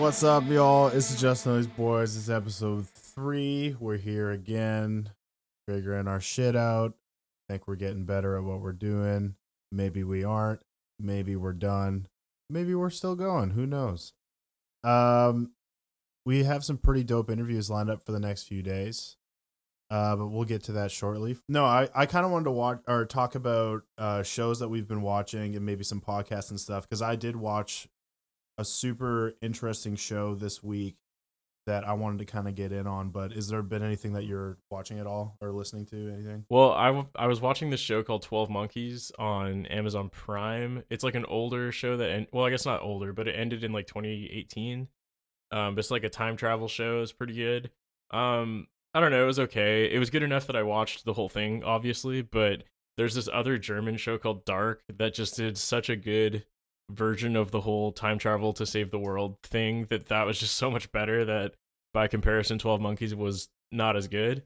What's up, y'all? It's Just Noise Boys. It's episode 3. We're here again, figuring our shit out. Think we're getting better at what we're doing. Maybe we aren't. Maybe we're done. Maybe we're still going. Who knows? Um, we have some pretty dope interviews lined up for the next few days. But we'll get to that shortly. No, I kind of wanted to watch or talk about shows that we've been watching and maybe some podcasts and stuff because I did watch a super interesting show this week that I wanted to kind of get in on. But is there been anything that you're watching at all or listening to? Anything? Well, I was watching this show called 12 Monkeys on Amazon Prime. It's like an older show well, I guess not older, but it ended in like 2018. But it's like a time travel show. It's pretty good. I don't know. It was okay. It was good enough that I watched the whole thing, obviously. But there's this other German show called Dark that just did such a good version of the whole time travel to save the world thing that was just so much better that by comparison 12 Monkeys was not as good.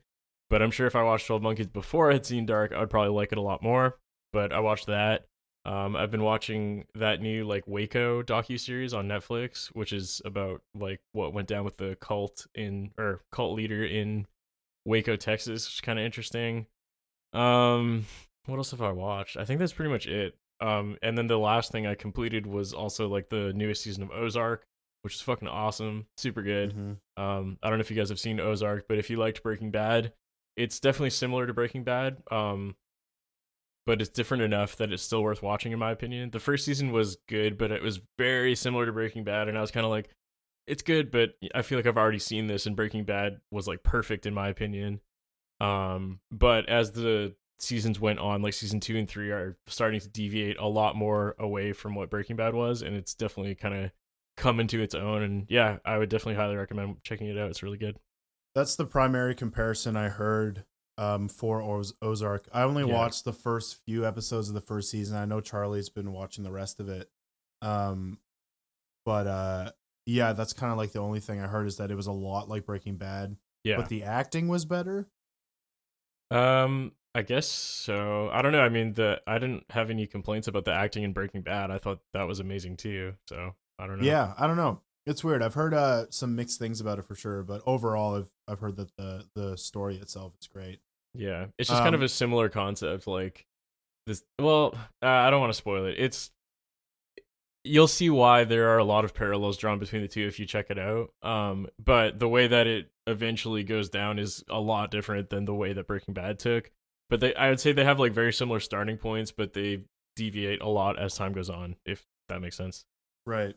But I'm sure if I watched 12 Monkeys before I had seen Dark, I would probably like it a lot more. But I watched that. I've been watching that new like Waco docuseries on Netflix, which is about like what went down with the cult leader in Waco, Texas, which is kind of interesting. What else have I watched? I think that's pretty much it. And then the last thing I completed was also like the newest season of Ozark, which is fucking awesome, super good. Mm-hmm. I don't know if you guys have seen Ozark, but if you liked Breaking Bad, it's definitely similar to Breaking Bad. But it's different enough that it's still worth watching, in my opinion. The first season was good, but it was very similar to Breaking Bad, and I was kind of like, it's good, but I feel like I've already seen this, and Breaking Bad was like perfect in my opinion. But as the seasons went on, like season 2 and 3 are starting to deviate a lot more away from what Breaking Bad was, and it's definitely kind of come into its own. And yeah, I would definitely highly recommend checking it out. It's really good. That's the primary comparison I heard for Ozark. I only watched the first few episodes of the first season. I know Charlie's been watching the rest of it. But yeah, that's kind of like the only thing I heard is that it was a lot like Breaking Bad. Yeah. But the acting was better. I guess so. I don't know. I mean, I didn't have any complaints about the acting in Breaking Bad. I thought that was amazing too. So I don't know. Yeah, I don't know. It's weird. I've heard some mixed things about it for sure, but overall, I've heard that the story itself is great. Yeah, it's just kind of a similar concept, like this. Well, I don't want to spoil it. You'll see why there are a lot of parallels drawn between the two if you check it out. But the way that it eventually goes down is a lot different than the way that Breaking Bad took. But I would say they have like very similar starting points, but they deviate a lot as time goes on, if that makes sense. Right.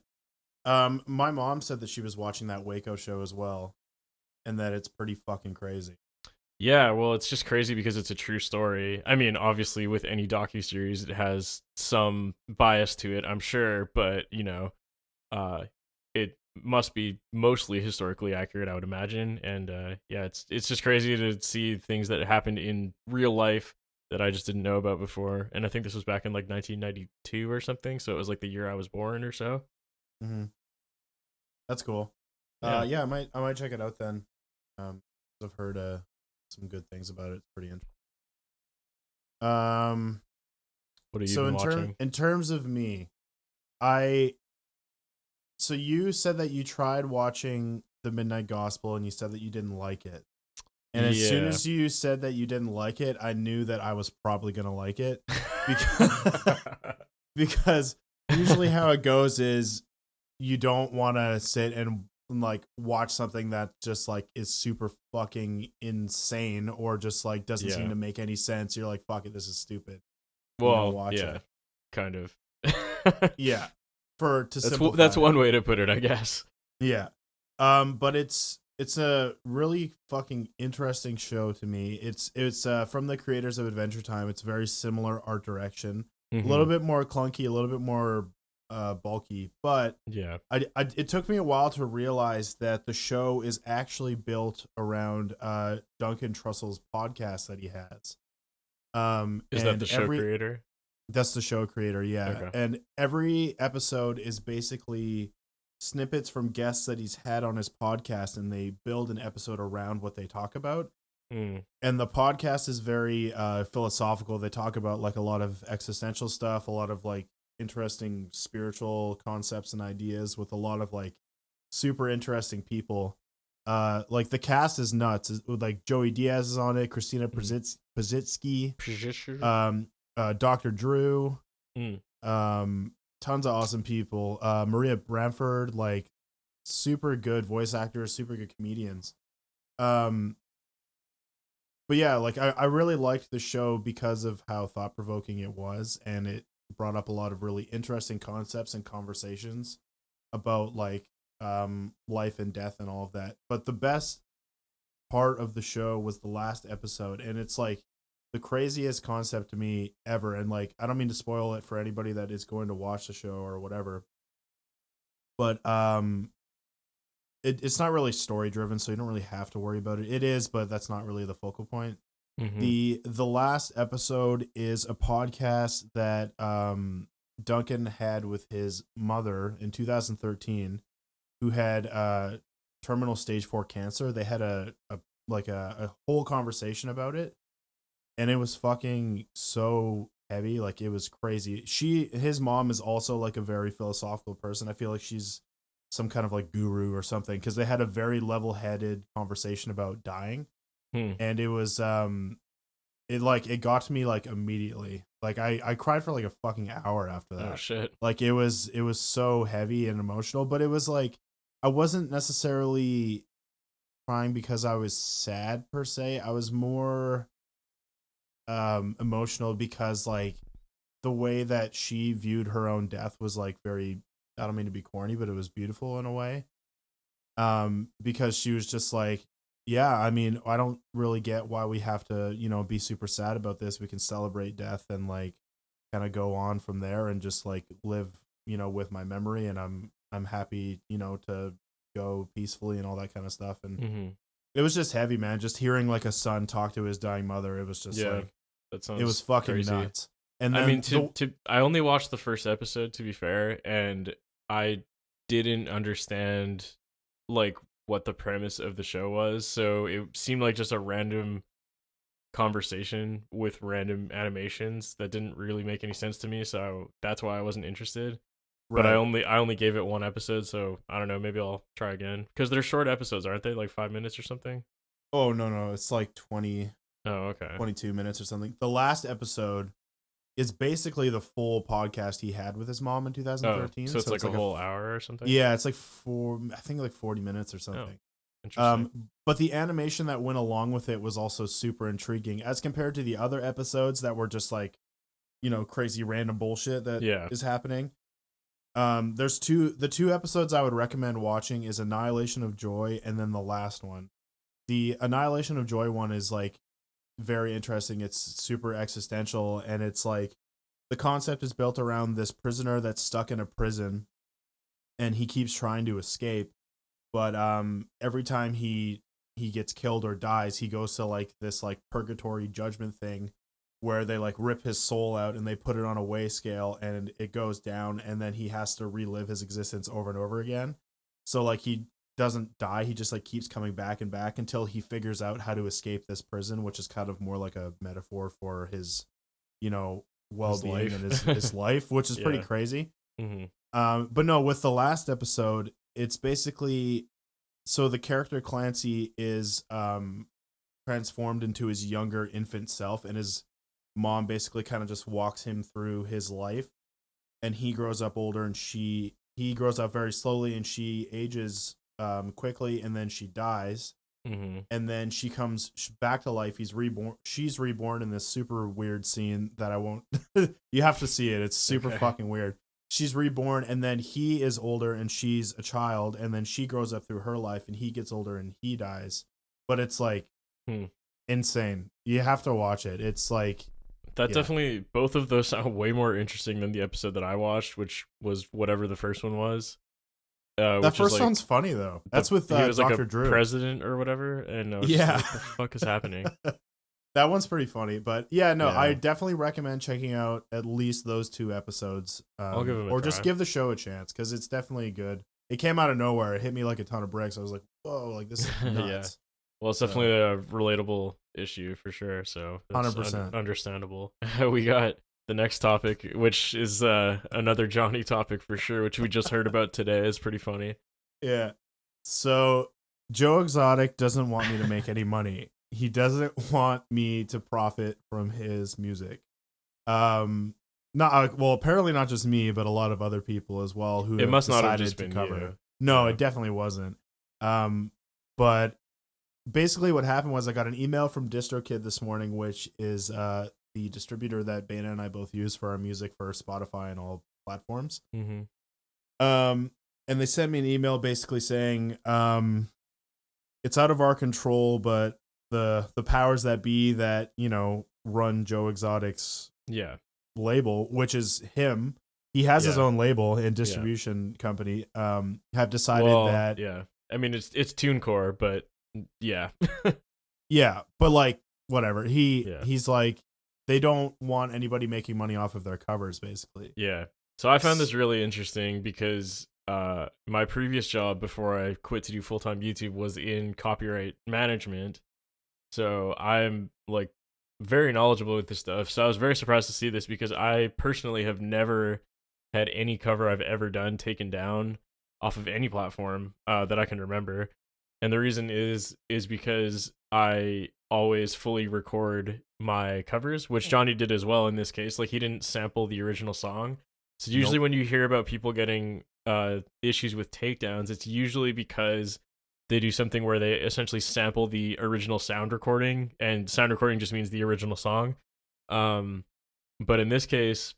My mom said that she was watching that Waco show as well, and that it's pretty fucking crazy. Yeah, well, it's just crazy because it's a true story. I mean, obviously, with any docuseries, it has some bias to it, I'm sure, but it must be mostly historically accurate, I would imagine. And yeah, it's just crazy to see things that happened in real life that I just didn't know about before. And I think this was back in like 1992 or something, so it was like the year I was born or so. Mm-hmm. That's cool. Yeah, I might check it out then. I've heard some good things about it. It's pretty interesting. What are you So been watching? in terms of me, so you said that you tried watching the Midnight Gospel and you said that you didn't like it. And as soon as you said that you didn't like it, I knew that I was probably gonna like it because because usually how it goes is you don't want to sit and like watch something that just like is super fucking insane or just like doesn't seem to make any sense. You're like, fuck it, this is stupid. Well, watch yeah, it. kind of. Yeah, simplify. That's one way to put it, I guess. Yeah, but it's a really fucking interesting show to me. It's from the creators of Adventure Time. It's very similar art direction, a little bit more clunky, a little bit more bulky, but yeah, it took me a while to realize that the show is actually built around Duncan Trussell's podcast that he has. Is that the show creator? That's the show creator, yeah. Okay. And every episode is basically snippets from guests that he's had on his podcast, and they build an episode around what they talk about. And the podcast is very philosophical. They talk about like a lot of existential stuff, a lot of like interesting spiritual concepts and ideas with a lot of like super interesting people. Like the cast is nuts. Like Joey Diaz is on it, Christina Pazitsky, Dr. Drew, Mm. tons of awesome people. Maria Bamford, like super good voice actors, super good comedians. But yeah, like I really liked the show because of how thought provoking it was, and it brought up a lot of really interesting concepts and conversations about like life and death and all of that. But the best part of the show was the last episode, and it's like the craziest concept to me ever. And like I don't mean to spoil it for anybody that is going to watch the show or whatever, but it's not really story driven, so you don't really have to worry about it. It is, but that's not really the focal point. Mm-hmm. The last episode is a podcast that Duncan had with his mother in 2013, who had terminal stage 4 cancer. They had a whole conversation about it, and it was fucking so heavy. Like it was crazy. His mom is also like a very philosophical person. I feel like she's some kind of like guru or something, because they had a very level-headed conversation about dying. And it was it got to me like immediately. Like I cried for like a fucking hour after that. Oh shit. Like it was so heavy and emotional, but it was like I wasn't necessarily crying because I was sad per se. I was more emotional because like the way that she viewed her own death was like very, I don't mean to be corny, but it was beautiful in a way. Because she was just like, yeah, I mean, I don't really get why we have to, be super sad about this. We can celebrate death and like kind of go on from there and just like live, with my memory. And I'm happy, to go peacefully and all that kind of stuff. And it was just heavy, man. Just hearing like a son talk to his dying mother. It was just like, that sounds it was fucking crazy. nuts. And then I mean, I only watched the first episode, to be fair, and I didn't understand like what the premise of the show was, so it seemed like just a random conversation with random animations that didn't really make any sense to me, so that's why I wasn't interested. But I only gave it one episode, so I don't know, maybe I'll try again, because they're short episodes, aren't they? Like 5 minutes or something? Oh no, it's like 20. Oh, okay. 22 minutes or something. The last episode is basically the full podcast he had with his mom in 2013. So it's like a whole hour or something? Yeah, it's like 40 minutes or something. Oh, interesting. But the animation that went along with it was also super intriguing as compared to the other episodes that were just like, crazy random bullshit that is happening. There's the two episodes I would recommend watching is Annihilation of Joy and then the last one. The Annihilation of Joy one is like very interesting. It's super existential, and it's like the concept is built around this prisoner that's stuck in a prison, and he keeps trying to escape, but every time he gets killed or dies, he goes to like this like purgatory judgment thing where they like rip his soul out and they put it on a weigh scale and it goes down, and then he has to relive his existence over and over again. So like he doesn't die, he just like keeps coming back and back until he figures out how to escape this prison, which is kind of more like a metaphor for his well-being and his life, which is pretty crazy. But no, with the last episode, it's basically, so the character Clancy is transformed into his younger infant self, and his mom basically kind of just walks him through his life, and he grows up older, and he grows up very slowly, and she ages quickly, and then she dies, and then she comes back to life. She's reborn in this super weird scene that I won't you have to see it. It's super fucking weird. She's reborn, and then he is older and she's a child, and then she grows up through her life and he gets older and he dies. But it's like insane. You have to watch it. It's like definitely, both of those sound way more interesting than the episode that I watched, which was whatever the first one was. That first one's funny though. That's with he was Dr. like a Drew, president or whatever, and I was just like, what the fuck is happening? That one's pretty funny, but I definitely recommend checking out at least those 2 episodes. I'll give them a or try. just give the show a chance, because it's definitely good. It came out of nowhere. It hit me like a ton of bricks. I was like, whoa, like this is nuts. Well, it's definitely a relatable issue for sure. So 100% understandable. We got the next topic, which is another Johnny topic for sure, which we just heard about today. Is pretty funny. Yeah. So Joe Exotic doesn't want me to make any money. He doesn't want me to profit from his music. Not well, apparently not just me, but a lot of other people as well who It have must not have decided just to been cover. you. No, Yeah. it definitely wasn't. But basically what happened was I got an email from DistroKid this morning, which is the distributor that Bana and I both use for our music for Spotify and all platforms. Mm-hmm. And they sent me an email basically saying, it's out of our control, but the powers that be that, run Joe Exotic's label, which is him. He has his own label and distribution company, have decided that. Yeah. I mean, it's TuneCore, but yeah. Yeah, but like whatever. He's like, they don't want anybody making money off of their covers, basically. Yeah. So I found this really interesting because my previous job before I quit to do full-time YouTube was in copyright management. So I'm like very knowledgeable with this stuff. So I was very surprised to see this because I personally have never had any cover I've ever done taken down off of any platform that I can remember. And the reason is because I always fully record my covers, which Johnny did as well in this case. Like, he didn't sample the original song. So usually when you hear about people getting issues with takedowns, it's usually because they do something where they essentially sample the original sound recording, and sound recording just means the original song. But in this case,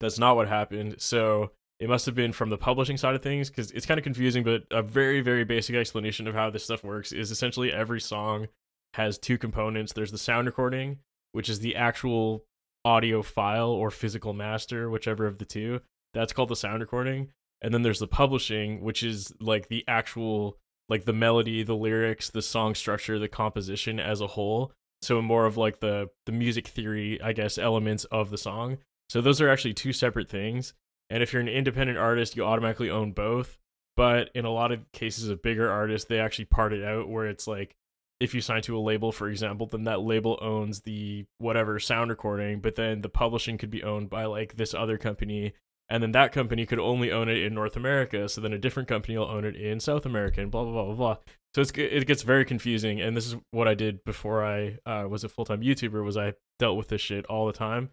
that's not what happened. So it must have been from the publishing side of things, because it's kind of confusing, but a very, very basic explanation of how this stuff works is essentially every song has two components. There's the sound recording, which is the actual audio file or physical master, whichever of the two. That's called the sound recording. And then there's the publishing, which is like the actual, like the melody, the lyrics, the song structure, the composition as a whole. So more of like the music theory, I guess, elements of the song. So those are actually two separate things. And if you're an independent artist, you automatically own both. But in a lot of cases of bigger artists, they actually part it out where it's like, if you sign to a label, for example, then that label owns the whatever sound recording, but then the publishing could be owned by like this other company. And then that company could only own it in North America. So then a different company will own it in South America and blah, blah, blah, blah, blah. So it gets very confusing. And this is what I did before I was a full-time YouTuber, was I dealt with this shit all the time.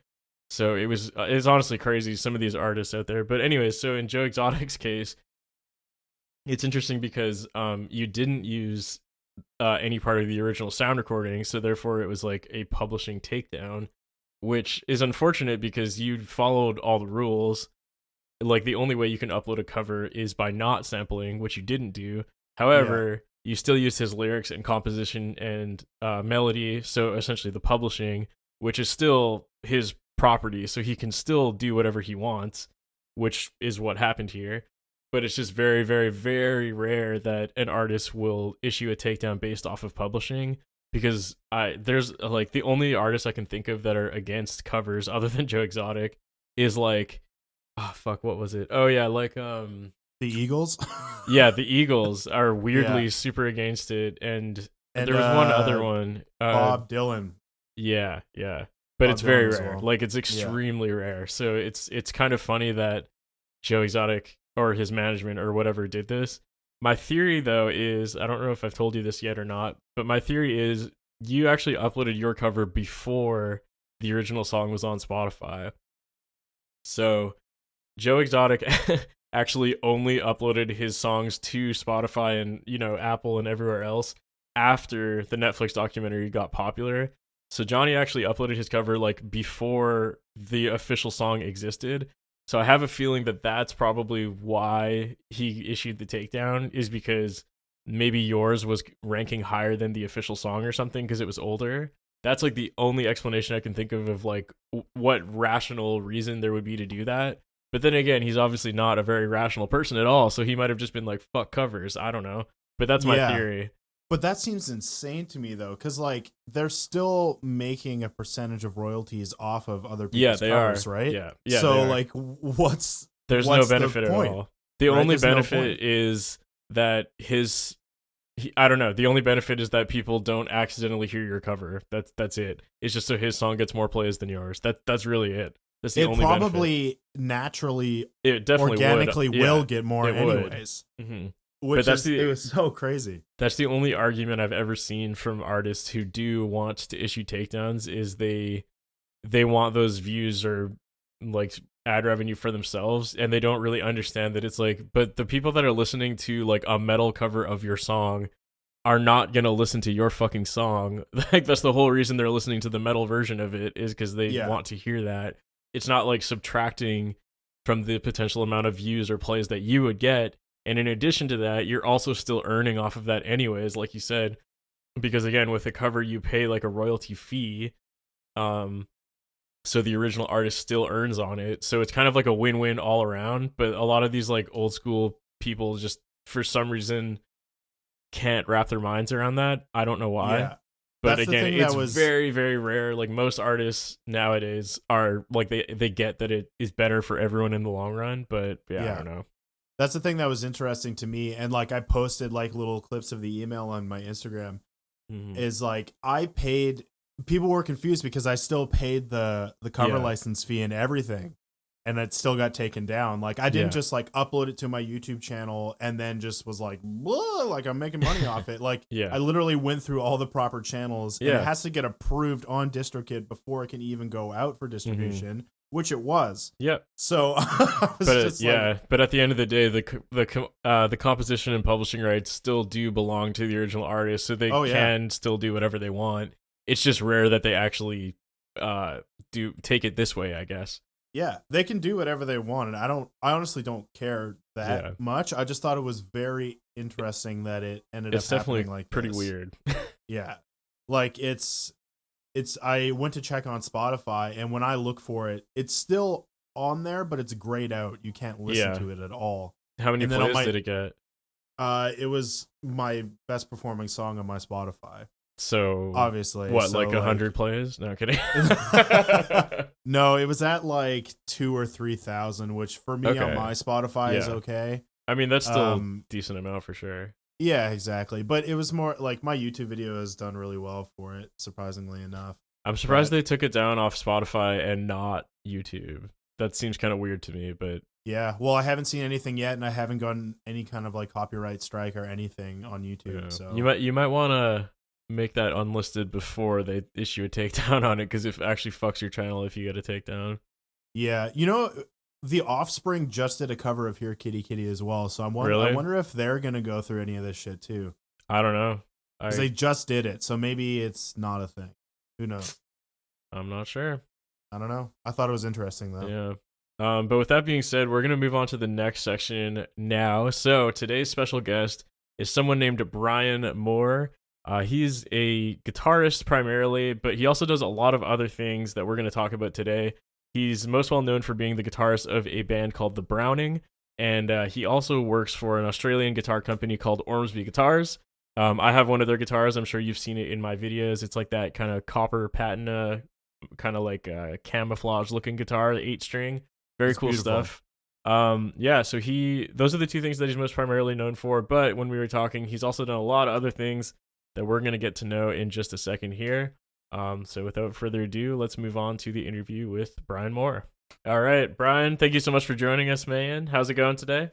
So it's honestly crazy, some of these artists out there. But anyways, so in Joe Exotic's case, it's interesting because you didn't use any part of the original sound recording. So therefore it was like a publishing takedown, which is unfortunate because you followed all the rules. Like, the only way you can upload a cover is by not sampling, which you didn't do. However, you still used his lyrics and composition and melody, so essentially the publishing, which is still his property, so he can still do whatever he wants, which is what happened here. But it's just very, very, very rare that an artist will issue a takedown based off of publishing, because there's like the only artists I can think of that are against covers other than Joe Exotic is like, oh fuck, what was it? Oh yeah, like the Eagles. Yeah, the Eagles are weirdly super against it, and there was one other one, Bob Dylan. Yeah, but Bob it's very Dylan as rare. well. Like, it's extremely rare. So it's kind of funny that Joe Exotic or his management or whatever did this. My theory though is, I don't know if I've told you this yet or not, but my theory is you actually uploaded your cover before the original song was on Spotify. So Joe Exotic actually only uploaded his songs to Spotify and, Apple and everywhere else after the Netflix documentary got popular. So Johnny actually uploaded his cover like before the official song existed. So I have a feeling that that's probably why he issued the takedown, is because maybe yours was ranking higher than the official song or something because it was older. That's like the only explanation I can think of like what rational reason there would be to do that. But then again, he's obviously not a very rational person at all, so he might have just been like, fuck covers. I don't know. But that's my theory. But that seems insane to me, though, because like they're still making a percentage of royalties off of other people's covers, right? Yeah. So like, what's no benefit at all. The only benefit no is that I don't know. The only benefit is that people don't accidentally hear your cover. That's it. It's just so his song gets more plays than yours. That's really it. That's the only probably benefit. naturally, it definitely organically would. will get more anyways. Mm-hmm. But it was so crazy. That's the only argument I've ever seen from artists who do want to issue takedowns is they want those views or like ad revenue for themselves, and they don't really understand that it's like, but the people that are listening to like a metal cover of your song are not gonna listen to your fucking song. Like that's the whole reason they're listening to the metal version of it, is because they want to hear that. It's not like subtracting from the potential amount of views or plays that you would get. And in addition to that, you're also still earning off of that anyways, like you said, because again, with a cover, you pay like a royalty fee. So the original artist still earns on it. So it's kind of like a win-win all around. But a lot of these like old school people just for some reason can't wrap their minds around that. I don't know why. Yeah. But that's again, it's very, very rare. Like most artists nowadays are like they get that it is better for everyone in the long run. But yeah, I don't know. That's the thing that was interesting to me. And like I posted like little clips of the email on my Instagram. Is like I paid. People were confused because I still paid the cover license fee and everything, and it still got taken down. Like I didn't just like upload it to my YouTube channel and then just was like, whoa, like I'm making money off it. Like I literally went through all the proper channels, and it has to get approved on DistroKid before it can even go out for distribution, which it was. Yep. So, but at the end of the day, the composition and publishing rights still do belong to the original artist, so they can still do whatever they want. It's just rare that they actually do take it this way, I guess. Yeah, they can do whatever they want, and I honestly don't care that much. I just thought it was very interesting that it ended up happening like pretty weird. Yeah. Like it's I went to check on Spotify, and when I look for it, it's still on there, but it's grayed out. You can't listen to it at all. How many plays did it get? It was my best performing song on my Spotify. So obviously, what, like 100 plays? No, kidding. No, it was at like 2,000 or 3,000, which for me on my Spotify is okay. I mean, that's still a decent amount for sure. Yeah, exactly. But it was more like my YouTube video has done really well for it, surprisingly enough. I'm surprised they took it down off Spotify and not YouTube. That seems kind of weird to me, but yeah. Well, I haven't seen anything yet, and I haven't gotten any kind of like copyright strike or anything on YouTube. So you might want to make that unlisted before they issue a takedown on it, because it actually fucks your channel if you get a takedown. Yeah, you know, The Offspring just did a cover of Here Kitty Kitty as well, so I wonder if they're gonna go through any of this shit too. I don't know, because they just did it, so maybe it's not a thing. Who knows? I'm not sure. I don't know. I thought it was interesting though. Yeah. But with that being said, we're gonna move on to the next section now. So today's special guest is someone named Brian Moore. He's a guitarist primarily, but he also does a lot of other things that we're going to talk about today. He's most well known for being the guitarist of a band called The Browning, and he also works for an Australian guitar company called Ormsby Guitars. I have one of their guitars. I'm sure you've seen it in my videos. It's like that kind of copper patina, kind of like camouflage looking guitar, 8-string. Very cool stuff. So those are the two things that he's most primarily known for. But when we were talking, he's also done a lot of other things that we're going to get to know in just a second here. So without further ado, let's move on to the interview with Brian Moore. All right, Brian, thank you so much for joining us, man. How's it going today?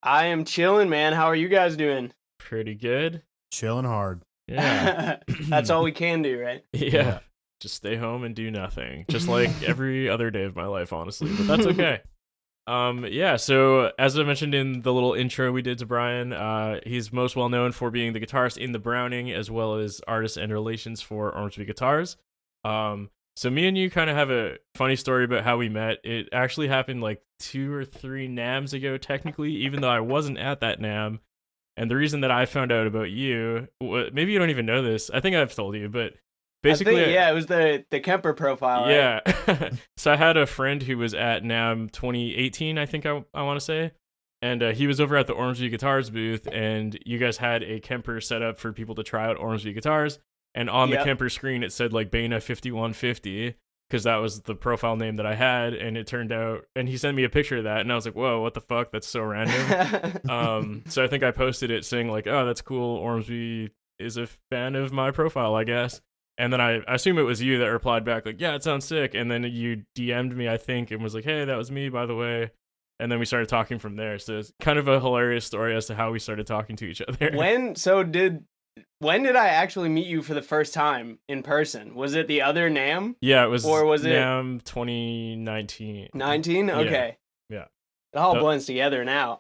I am chilling, man. How are you guys doing? Pretty good. Chilling hard. Yeah. That's all we can do, right? Yeah. Just stay home and do nothing. Just like every other day of my life, honestly. But that's okay. So as I mentioned in the little intro we did to Brian, he's most well known for being the guitarist in The Browning, as well as artist and relations for Ormsby Guitars. So me and you kind of have a funny story about how we met. It actually happened like 2 or 3 NAMs ago, technically, even though I wasn't at that NAM. And the reason that I found out about you, maybe you don't even know this. I think I've told you, but basically, it was the Kemper profile. Yeah. Right? So I had a friend who was at NAMM 2018, I think I want to say. And he was over at the Ormsby Guitars booth, and you guys had a Kemper set up for people to try out Ormsby Guitars. And on the Kemper screen, it said like Bana 5150, because that was the profile name that I had. And it turned out, and he sent me a picture of that, and I was like, whoa, what the fuck? That's so random. So I think I posted it saying like, oh, that's cool. Ormsby is a fan of my profile, I guess. And then I assume it was you that replied back like, yeah, it sounds sick. And then you DM'd me, I think, and was like, hey, that was me, by the way. and then we started talking from there. So it's kind of a hilarious story as to how we started talking to each other. When did I actually meet you for the first time in person? Was it the other NAMM? Yeah, it was, or was it NAMM 2019. 19? Okay. Yeah. It all blends together now.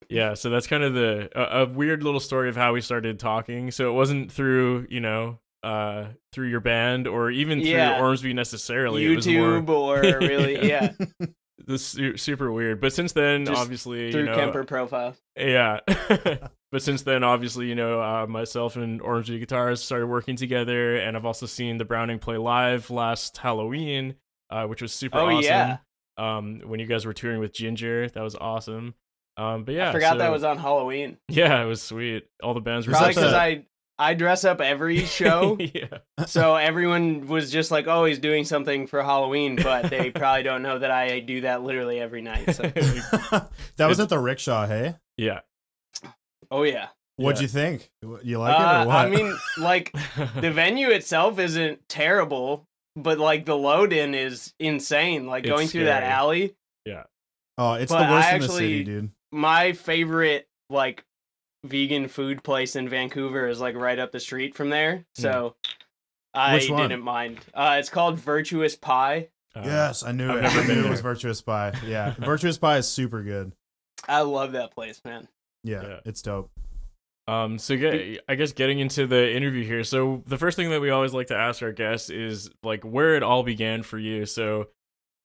Yeah, so that's kind of a weird little story of how we started talking. So it wasn't through, through your band or even through Ormsby necessarily. YouTube it was more, or really, yeah. This super weird. But since then, Just obviously, through Kemper profiles. Yeah. But since then, obviously, myself and Ormsby Guitars started working together, and I've also seen the Browning play live last Halloween, which was super awesome. Yeah. When you guys were touring with Ginger, that was awesome. But yeah, I forgot that was on Halloween. Yeah, it was sweet. All the bands were probably because I dress up every show. Yeah. So everyone was just like, "Oh, he's doing something for Halloween," but they probably don't know that I do that literally every night. So. That was at the Rickshaw, hey? Yeah. Oh yeah. What'd you think? You like it or what? I mean, like the venue itself isn't terrible, but like the load in is insane. Like It's going through that scary. alley. Yeah. Oh, it's But the worst I in the city, dude. My favorite like vegan food place in Vancouver is like right up the street from there. So I didn't mind. It's called Virtuous Pie. Yes, I knew I've it. never I been knew it there. was Virtuous Pie. Yeah, Virtuous Pie is super good. I love that place, man. Yeah, it's dope. I guess getting into the interview here. So the first thing that we always like to ask our guests is like where it all began for you. So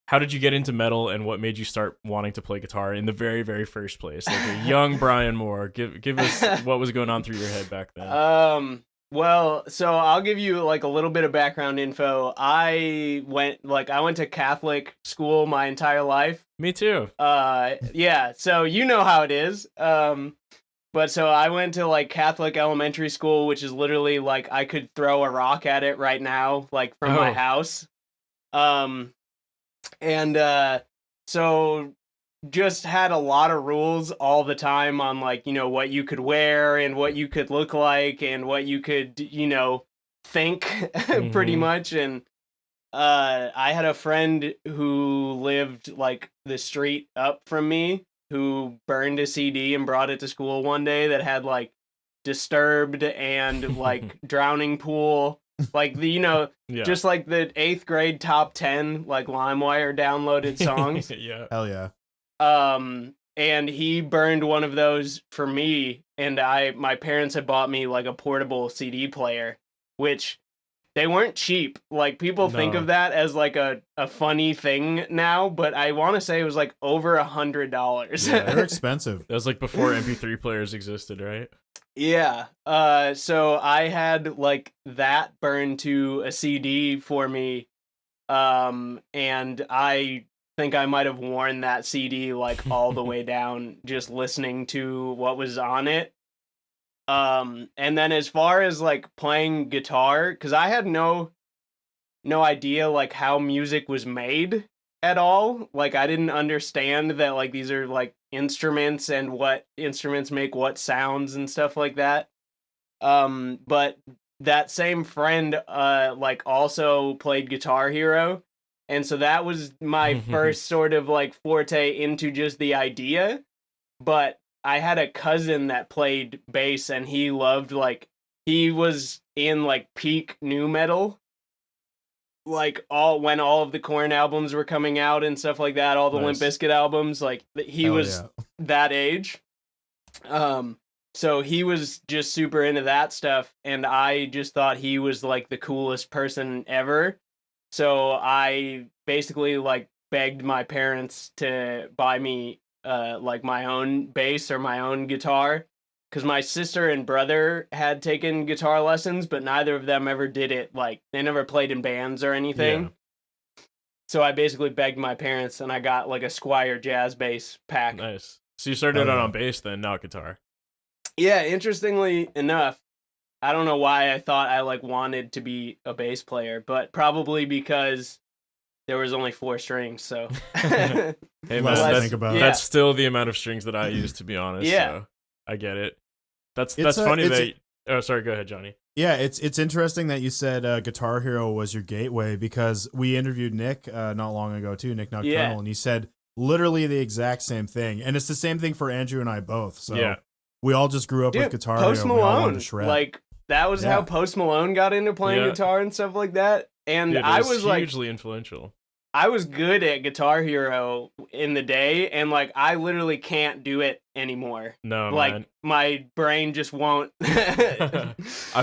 how did you get into metal, and what made you start wanting to play guitar in the very, very first place? Like a young Brian Moore. Give us what was going on through your head back then. Well, so I'll give you like a little bit of background info. I went to Catholic school my entire life. Me too. Yeah, so you know how it is. But so I went to like Catholic elementary school, which is literally like I could throw a rock at it right now, like from my house. So just had a lot of rules all the time on like, what you could wear and what you could look like and what you could, think pretty much. And I had a friend who lived like the street up from me who burned a CD and brought it to school one day that had like Disturbed and like Drowning Pool, like the just like the 8th grade top 10 like LimeWire downloaded songs. Yeah. Hell yeah. And he burned one of those for me, and my parents had bought me like a portable CD player, which they weren't cheap. Like people think of that as like a funny thing now, but I want to say it was like over $100. Yeah, they're expensive. That was like before MP3 players existed, right? Yeah. So I had like that burned to a CD for me. And I think I might have worn that CD like all the way down just listening to what was on it. And then as far as like playing guitar, because I had no idea like how music was made at all. Like I didn't understand that like these are like instruments and what instruments make what sounds and stuff like that. But that same friend like also played Guitar Hero, and so that was my first sort of like forte into just the idea. But I had a cousin that played bass, and he was in like peak nu metal, like when all of the Korn albums were coming out and stuff like that, all the Limp Bizkit albums, like he was that age. So he was just super into that stuff, and I just thought he was like the coolest person ever. So I basically like begged my parents to buy me like my own bass or my own guitar, because my sister and brother had taken guitar lessons, but neither of them ever did it. Like they never played in bands or anything. Yeah. So I basically begged my parents, and I got like a Squier jazz bass pack. Nice. So you started out on bass then, not guitar. Yeah, interestingly enough, I don't know why I thought I like wanted to be a bass player, but probably because there was only 4 strings. So hey man, that's still the amount of strings that I use, to be honest. Yeah, so I get it. That's funny that. Oh, sorry. Go ahead, Johnny. Yeah, it's interesting that you said Guitar Hero was your gateway, because we interviewed Nick not long ago too, Nick Nocturnal, and he said literally the exact same thing. And it's the same thing for Andrew and I both. So Yeah. we all just grew up with guitar. Post we all wanted Malone, to shred. like that was how Post Malone got into playing guitar and stuff like that. And Dude, I was like hugely influential. I was good at Guitar Hero in the day, and like I literally can't do it anymore. No, like man. my brain just won't. I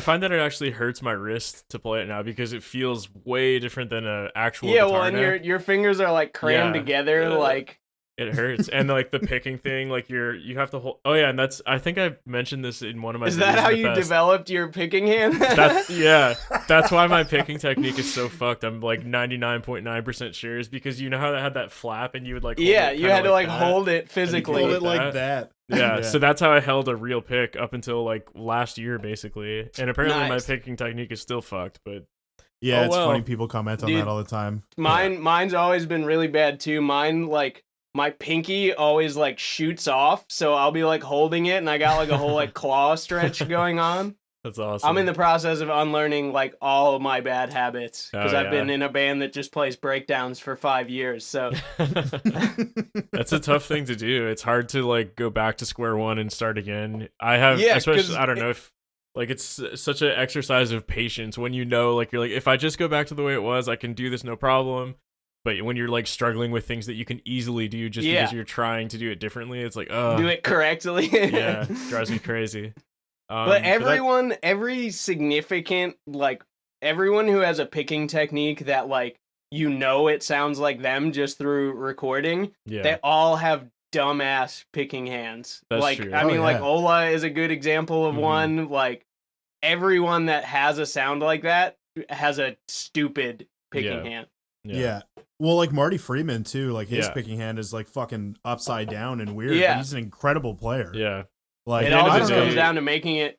find that it actually hurts my wrist to play it now because it feels way different than an actual guitar well, and neck. your fingers are like crammed together, like it hurts. And like the picking thing, like you have to hold. Oh yeah, and that's I think I mentioned this in one of my. Is that how you developed your picking hand? That's why my picking technique is so fucked. I'm like 99.9% sure is because you know how that had that flap and you would like hold it you had to like that. hold it physically. Hold it like that. Yeah, so that's how I held a real pick up until like last year basically. And apparently my picking technique is still fucked, but yeah, it's funny people comment on that all the time. Mine's always been really bad too. Mine like my pinky always like shoots off, so I'll be like holding it and I got like a whole like claw stretch going on. That's awesome. I'm in the process of unlearning like all of my bad habits because I've been in a band that just plays breakdowns for 5 years. So that's a tough thing to do. It's hard to like go back to square one and start again. I have, especially I don't know if like it's such an exercise of patience when you know like you're like if I just go back to the way it was, I can do this no problem. But when you're like struggling with things that you can easily do just because you're trying to do it differently, it's like, do it correctly. Yeah, drives me crazy. But every significant, like everyone who has a picking technique that like it sounds like them just through recording, they all have dumbass picking hands. That's like true. I mean, like Ola is a good example of one. Like everyone that has a sound like that has a stupid picking hand. Yeah. Well, like Marty Freeman too, like his picking hand is like fucking upside down and weird. But he's an incredible player. Yeah. Like it all just comes down to making it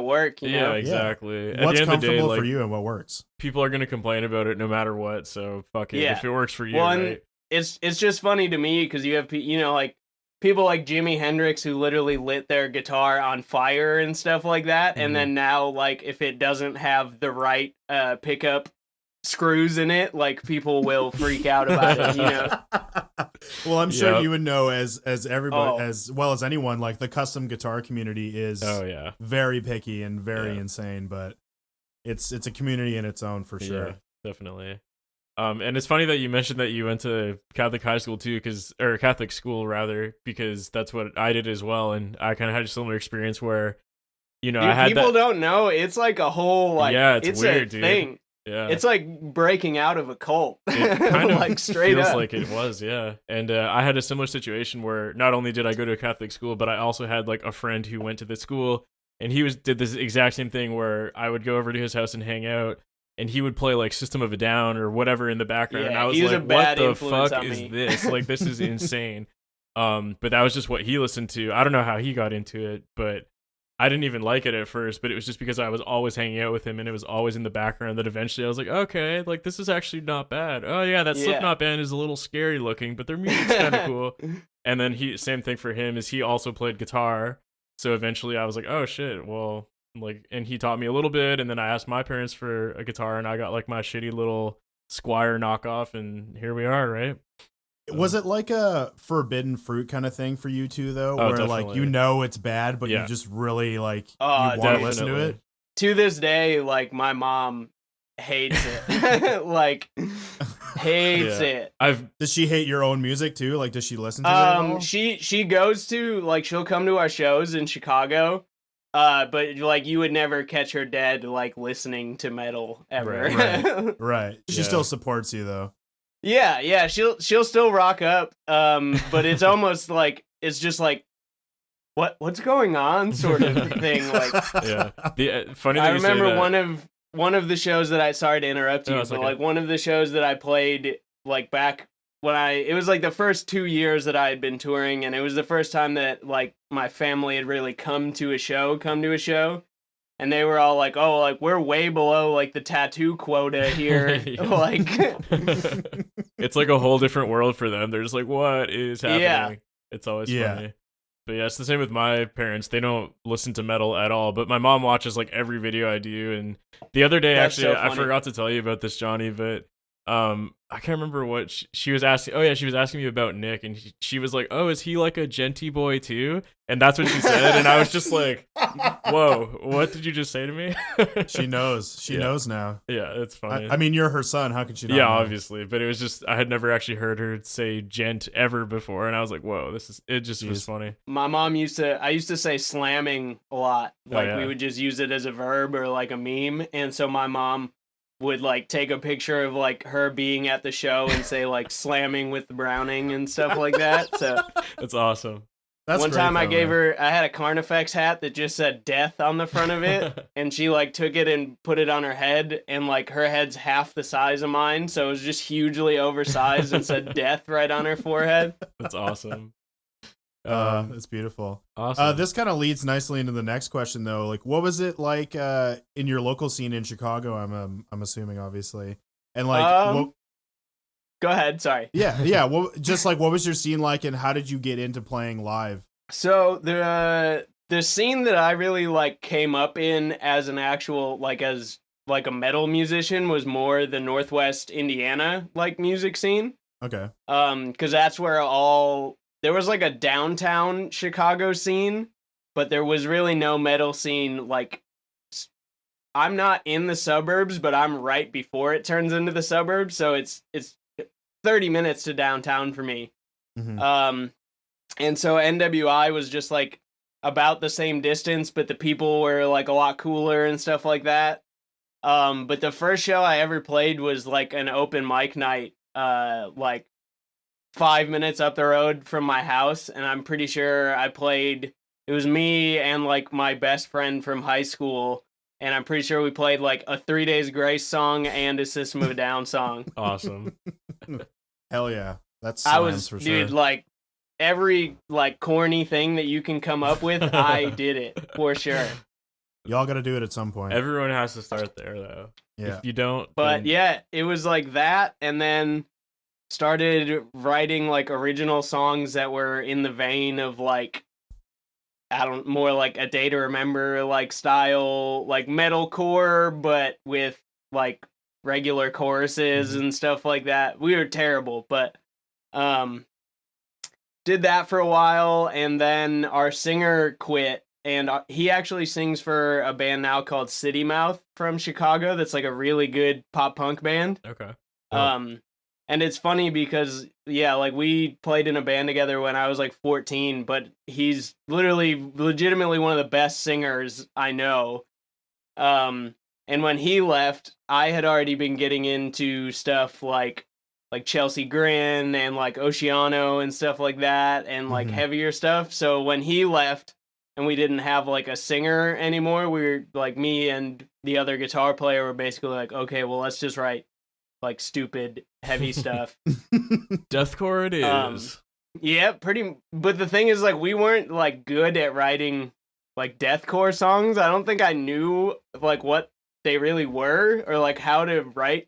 work. You know? Exactly. Yeah. What's comfortable for you and what works? People are gonna complain about it no matter what. So fuck it. If it works for you, right? It's just funny to me because you have like people like Jimi Hendrix who literally lit their guitar on fire and stuff like that, and then now like if it doesn't have the right pickup screws in it, like people will freak out about it, you know. Well, I'm sure you would know as everybody as well as anyone, like the custom guitar community is very picky and very insane, but it's a community in its own for sure. Yeah, definitely. And it's funny that you mentioned that you went to Catholic high school too, or Catholic school rather, because that's what I did as well, and I kind of had a similar experience where, you know, people don't know it's like a whole like it's weird, a thing. Dude. Yeah, it's like breaking out of a cult. It kind of like straight feels up. like it was, And I had a similar situation where not only did I go to a Catholic school, but I also had like a friend who went to the school, and he did this exact same thing where I would go over to his house and hang out, and he would play like System of a Down or whatever in the background, and I was like, "What the fuck is this? Like, this is insane." But that was just what he listened to. I don't know how he got into it, but I didn't even like it at first, but it was just because I was always hanging out with him and it was always in the background that eventually I was like, okay, like this is actually not bad. Oh yeah, that Slipknot band is a little scary looking, but their music's kind of cool. And then same thing for him is he also played guitar. So eventually I was like, oh shit, well, like, and he taught me a little bit, and then I asked my parents for a guitar and I got like my shitty little Squire knockoff, and here we are, right? Was it like a forbidden fruit kind of thing for you too, though? Where definitely. like, you know, it's bad, but you just really like, you want to listen to it? To this day, like my mom hates it. Like hates it. Does she hate your own music too? Like, does she listen to it at all? She goes to like, she'll come to our shows in Chicago. But like you would never catch her dead like listening to metal ever. Right. She still supports you though. Yeah, she'll still rock up. But it's almost like it's just like what's going on sort of thing. Like the funny. I remember one of the shows that sorry to interrupt you, but like one of the shows that I played like back when it was like the first 2 years that I had been touring, and it was the first time that like my family had really come to a show. And they were all like, "Oh, like we're way below like the tattoo quota here." Like, it's like a whole different world for them. They're just like, "What is happening?" Yeah. It's always funny. But yeah, it's the same with my parents. They don't listen to metal at all. But my mom watches like every video I do. And the other day, actually, I forgot to tell you about this, Johnny. But I can't remember what she was asking. Oh yeah, she was asking me about Nick, and she was like, "Oh, is he like a genty boy too?" And that's what she said, and I was just like, "Whoa, what did you just say to me?" She knows. She knows now. Yeah, it's funny. I mean, you're her son. How could she not Yeah, know? obviously, but it was just I had never actually heard her say gent ever before, and I was like, "Whoa, it just was funny." My mom I used to say slamming a lot. Like we would just use it as a verb or like a meme, and so my mom would like take a picture of like her being at the show and say like slamming with the Browning and stuff like that. So that's awesome. That's one great, time I though, gave man. her, I had a Carnifex hat that just said death on the front of it, and she like took it and put it on her head, and like her head's half the size of mine, so it was just hugely oversized and said death right on her forehead. That's awesome. That's beautiful. Awesome. This kind of leads nicely into the next question, though. Like, what was it like in your local scene in Chicago? I'm assuming, obviously, and like, what, go ahead. Sorry. yeah. What was your scene like, and how did you get into playing live? So the scene that I really like came up in as an actual as a metal musician was more the Northwest Indiana like music scene. Okay. Because that's where there was like a downtown Chicago scene, but there was really no metal scene. Like, I'm not in the suburbs, but I'm right before it turns into the suburbs, so it's 30 minutes to downtown for me. Mm-hmm. And so NWI was just like about the same distance, but the people were like a lot cooler and stuff like that. But the first show I ever played was like an open mic night, like 5 minutes up the road from my house, and I'm pretty sure it was me and like my best friend from high school, and I'm pretty sure we played like a 3 Days Grace song and a System of a Down song. Awesome. Hell yeah. That's for sure. Dude, like every like corny thing that you can come up with, I did it for sure. Y'all got to do it at some point. Everyone has to start there, though. Yeah. If you don't, but yeah, it was like that, and then started writing like original songs that were in the vein of like more like A Day to Remember like style, like metalcore, but with like regular choruses and stuff like that. We were terrible, but did that for a while, and then our singer quit, and he actually sings for a band now called City Mouth from Chicago that's like a really good pop punk band. Okay. And it's funny because, yeah, like we played in a band together when I was like 14, but he's legitimately one of the best singers I know. And when he left, I had already been getting into stuff like Chelsea Grin and like Oceano and stuff like that, and like heavier stuff. So when he left and we didn't have like a singer anymore, we were like, me and the other guitar player were basically like, okay, well, let's just write like stupid heavy stuff. Deathcore it is. Yeah, but the thing is, like, we weren't like good at writing like deathcore songs. I don't think I knew like what they really were or like how to write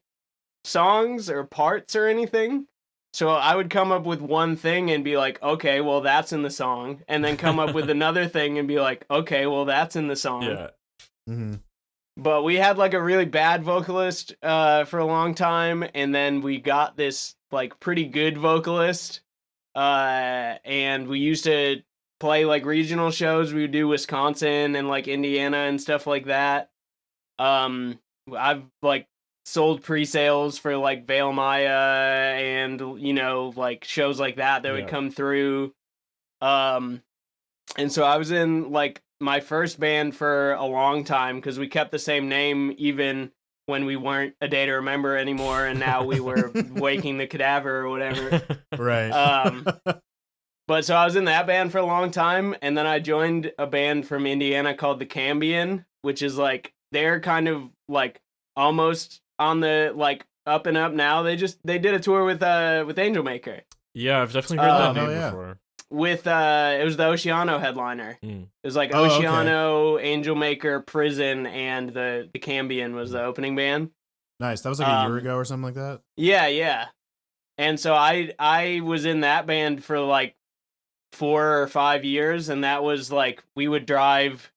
songs or parts or anything. So I would come up with one thing and be like, okay, well, that's in the song, and then come up with another thing and be like, okay, well, that's in the song. Yeah. Mm-hmm. But we had like a really bad vocalist for a long time, and then we got this like pretty good vocalist, and we used to play like regional shows. We would do Wisconsin and like Indiana and stuff like that. I've like sold pre-sales for like Veil Maya and like shows like that would come through. And so I was in like my first band for a long time because we kept the same name even when we weren't A Day to Remember anymore, and now we were Waking the Cadaver or whatever. Right. But so I was in that band for a long time, and then I joined a band from Indiana called the Cambion, which is like they're kind of like almost on the like up and up now. They did a tour with Angel Maker. Yeah, I've definitely heard that name yeah. before. With it was the Oceano headliner. It was like Oceano, okay. Angel Maker, Prison, and the Cambion was the opening band. Nice. That was like a year ago or something like that. Yeah. And so I was in that band for like 4 or 5 years, and that was like we would drive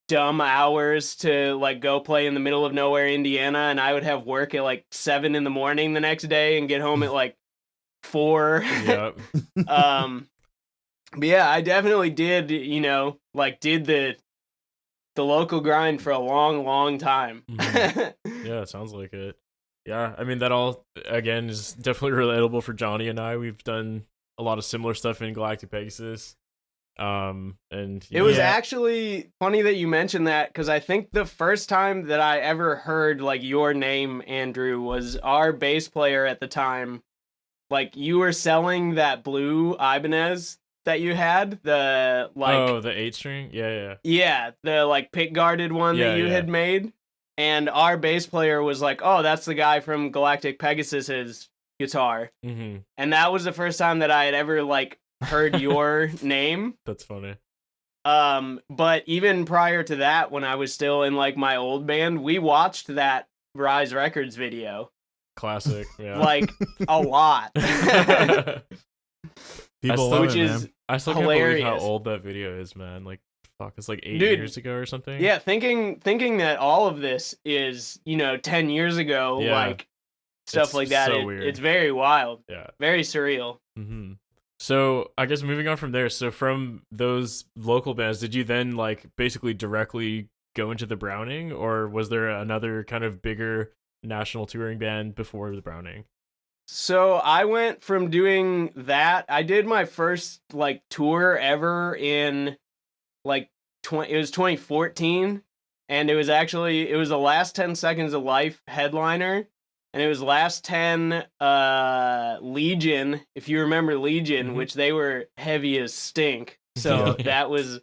dumb hours to like go play in the middle of nowhere, Indiana, and I would have work at like 7 in the morning the next day and get home at like 4. Yep. But yeah, I definitely did, like did the local grind for a long time. Yeah, it sounds like it. Yeah, I mean that all again is definitely relatable for Johnny and I. We've done a lot of similar stuff in Galactic Pegasus. And it was actually funny that you mentioned that, because I think the first time that I ever heard like your name, Andrew, was our bass player at the time. Like you were selling that blue Ibanez that you had, the like the 8-string, yeah, the like pick guarded one that you had made, and our bass player was like, "Oh, that's the guy from Galactic Pegasus's guitar," and that was the first time that I had ever like heard your name. That's funny. But even prior to that, when I was still in like my old band, we watched that Rise Records video. Classic, yeah. Like a lot. People love it, man. I still can't believe how old that video is, man. Like, fuck, it's like 8 years ago or something. Yeah, thinking that all of this is, 10 years ago, like stuff like that. So weird. It's very wild. Yeah. Very surreal. So I guess moving on from there, so from those local bands, did you then like basically directly go into the Browning, or was there another kind of bigger national touring band before the Browning? So I went from doing that. I did my first like tour ever in like it was 2014, and it was the Last 10 Seconds of Life headliner, and it was Last 10 Legion, if you remember Legion, which they were heavy as stink. So that was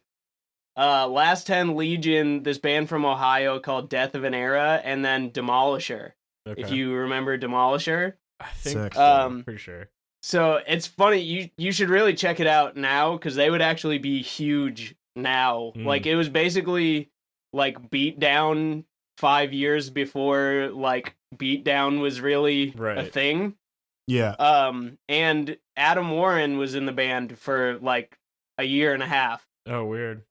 Last 10 Legion, this band from Ohio called Death of an Era, and then Demolisher. Okay. If you remember Demolisher. I think pretty sure. So it's funny, you should really check it out now, because they would actually be huge now. Like it was basically like Beatdown 5 years before like Beatdown was really a thing. Yeah. And Adam Warren was in the band for like a year and a half. Oh, weird.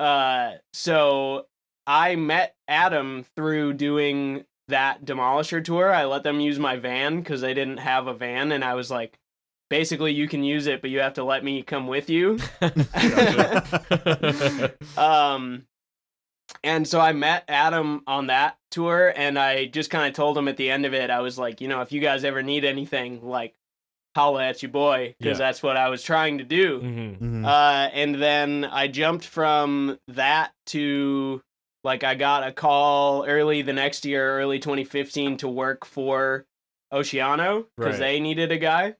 So I met Adam through doing that Demolisher tour. I let them use my van because they didn't have a van, and I was like, basically you can use it, but you have to let me come with you. And so I met Adam on that tour, and I just kind of told him at the end of it, I was like, if you guys ever need anything, like, holla at your boy, because that's what I was trying to do. And then I jumped from that to, like, I got a call early the next year, early 2015, to work for Oceano, because they needed a guy.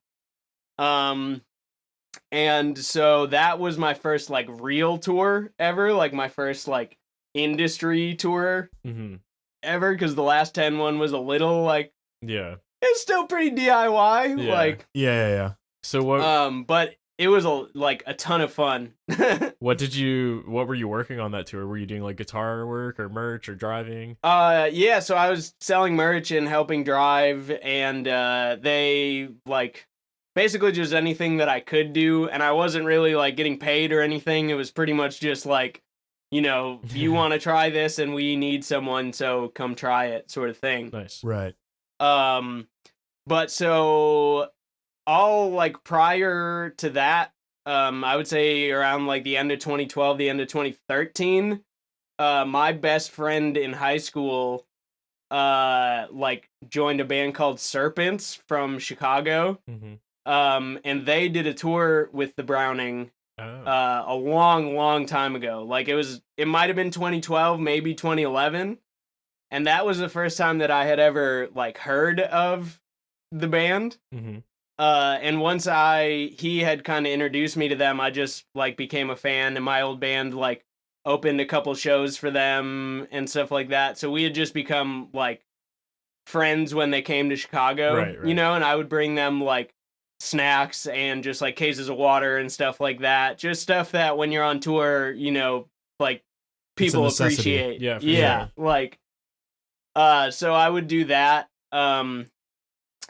And so that was my first, like, real tour ever, like, my first, like, industry tour ever, because the Last 10 one was a little, like, it's still pretty DIY, like, yeah. So what? But it was a ton of fun. What were you working on that tour? Were you doing like guitar work or merch or driving? Yeah, so I was selling merch and helping drive, and they like basically just anything that I could do, and I wasn't really like getting paid or anything. It was pretty much just like, you want to try this and we need someone, so come try it, sort of thing. Nice. Right. But so all like prior to that, I would say around like the end of 2012, the end of 2013, my best friend in high school like joined a band called Serpents from Chicago. And they did a tour with the Browning a long time ago. Like it might have been 2012, maybe 2011. And that was the first time that I had ever like heard of the band. And once he had kind of introduced me to them, I just like became a fan, and my old band like opened a couple shows for them and stuff like that. So we had just become like friends when they came to Chicago, right. and I would bring them like snacks and just like cases of water and stuff like that. Just stuff that when you're on tour, like people appreciate. Yeah. Sure. Like, so I would do that.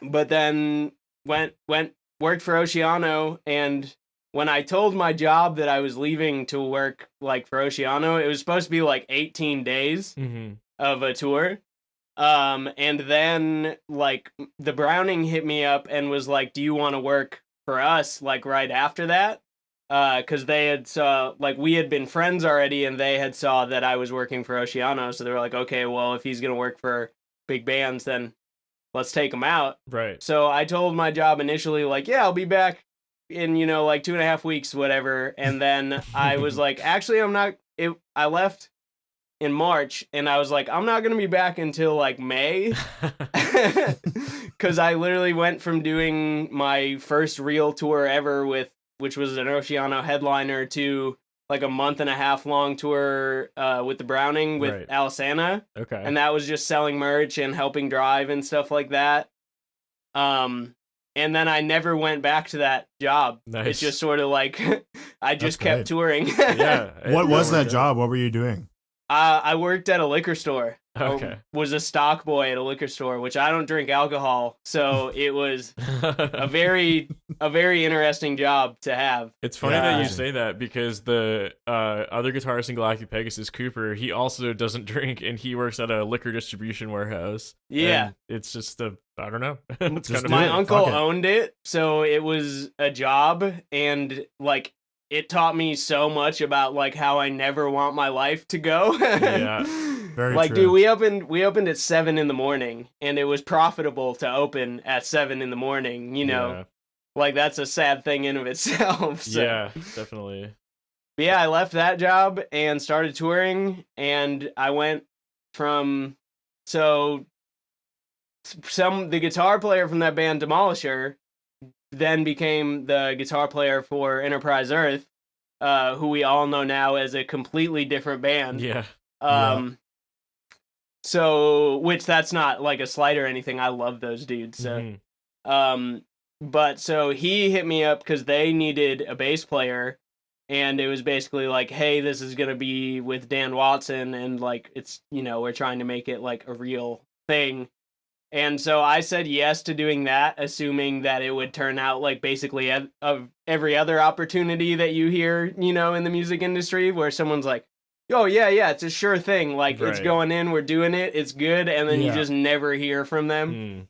But then worked for Oceano, and when I told my job that I was leaving to work like for Oceano, it was supposed to be like 18 days of a tour. And then like the Browning hit me up and was like, "Do you want to work for us?" Like right after that, because they had saw like we had been friends already, and they had saw that I was working for Oceano, so they were like, "Okay, well if he's gonna work for big bands, then let's take him out." Right. So I told my job initially like, "Yeah, I'll be back in like 2.5 weeks, whatever." And then I was like, "Actually, I'm not." I left in March, and I was like, I'm not gonna be back until like May, because I literally went from doing my first real tour ever which was an Oceano headliner, to like a 1.5 month long tour with the Browning with Right. Alisana, Okay. and that was just selling merch and helping drive and stuff like that. And then I never went back to that job. Nice. It's just sort of like I just That's kept touring. Yeah. What was that job? What were you doing? I worked at a liquor store. Okay. Was a stock boy at a liquor store, which I don't drink alcohol, so it was a very interesting job to have. It's funny that you say that, because the other guitarist in Galactic Pegasus, Cooper, he also doesn't drink, and he works at a liquor distribution warehouse. Yeah. And it's just I don't know. It's Just kind of My it. uncle Fuck it. owned it, so it was a job, and like it taught me so much about like how I never want my life to go. Yeah. Very like, true. dude, we opened at 7 a.m, and it was profitable to open at 7 a.m. You know, Yeah. like that's a sad thing in of itself. So. Yeah, definitely. But yeah, I left that job and started touring, and I went from the guitar player from that band Demolisher then became the guitar player for Enterprise Earth, who we all know now as a completely different band. Yeah. So, which that's not like a slight or anything. I love those dudes. So, but so he hit me up because they needed a bass player, and it was basically like, hey, this is gonna be with Dan Watson, and like it's we're trying to make it like a real thing. And so I said yes to doing that, assuming that it would turn out like basically of every other opportunity that you hear, in the music industry, where someone's like, oh, yeah, it's a sure thing. Like, it's going in, we're doing it, it's good, and then you just never hear from them.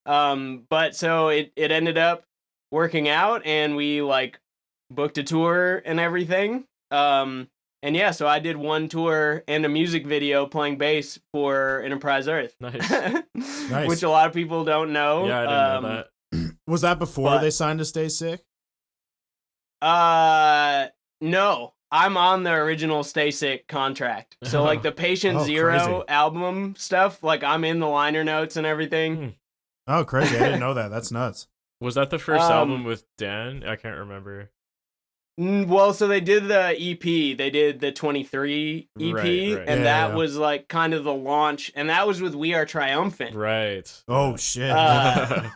But so it ended up working out, and we, like, booked a tour and everything. And yeah, so I did one tour and a music video playing bass for Enterprise Earth. Nice. Nice. Which a lot of people don't know. Yeah, I didn't know that. Was that before they signed to Stay Sick? No. I'm on the original Stay Sick contract. So, like, the Patient Zero album stuff, like, I'm in the liner notes and everything. Oh, crazy. I didn't know that. That's nuts. Was that the first album with Dan? I can't remember. Well, so they did the EP. They did the 23 EP, right. and that was, like, kind of the launch. And that was with We Are Triumphant. Right. Oh, shit.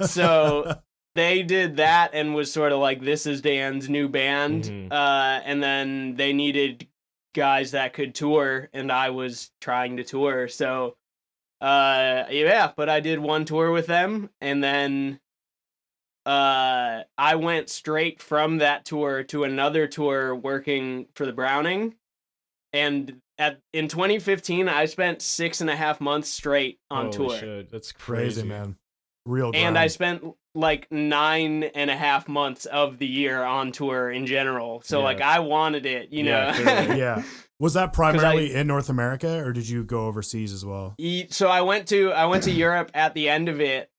So... They did that and was sort of like, this is Dan's new band. And then they needed guys that could tour, and I was trying to tour. So, yeah, but I did one tour with them, and then I went straight from that tour to another tour working for the Browning. And in 2015, I spent 6.5 months straight on tour. Shit. That's crazy, man. Real grind. And I spent like 9.5 months of the year on tour in general. So like I wanted it, you know. Yeah. Was that primarily in North America, or did you go overseas as well? So I went to Europe at the end of it.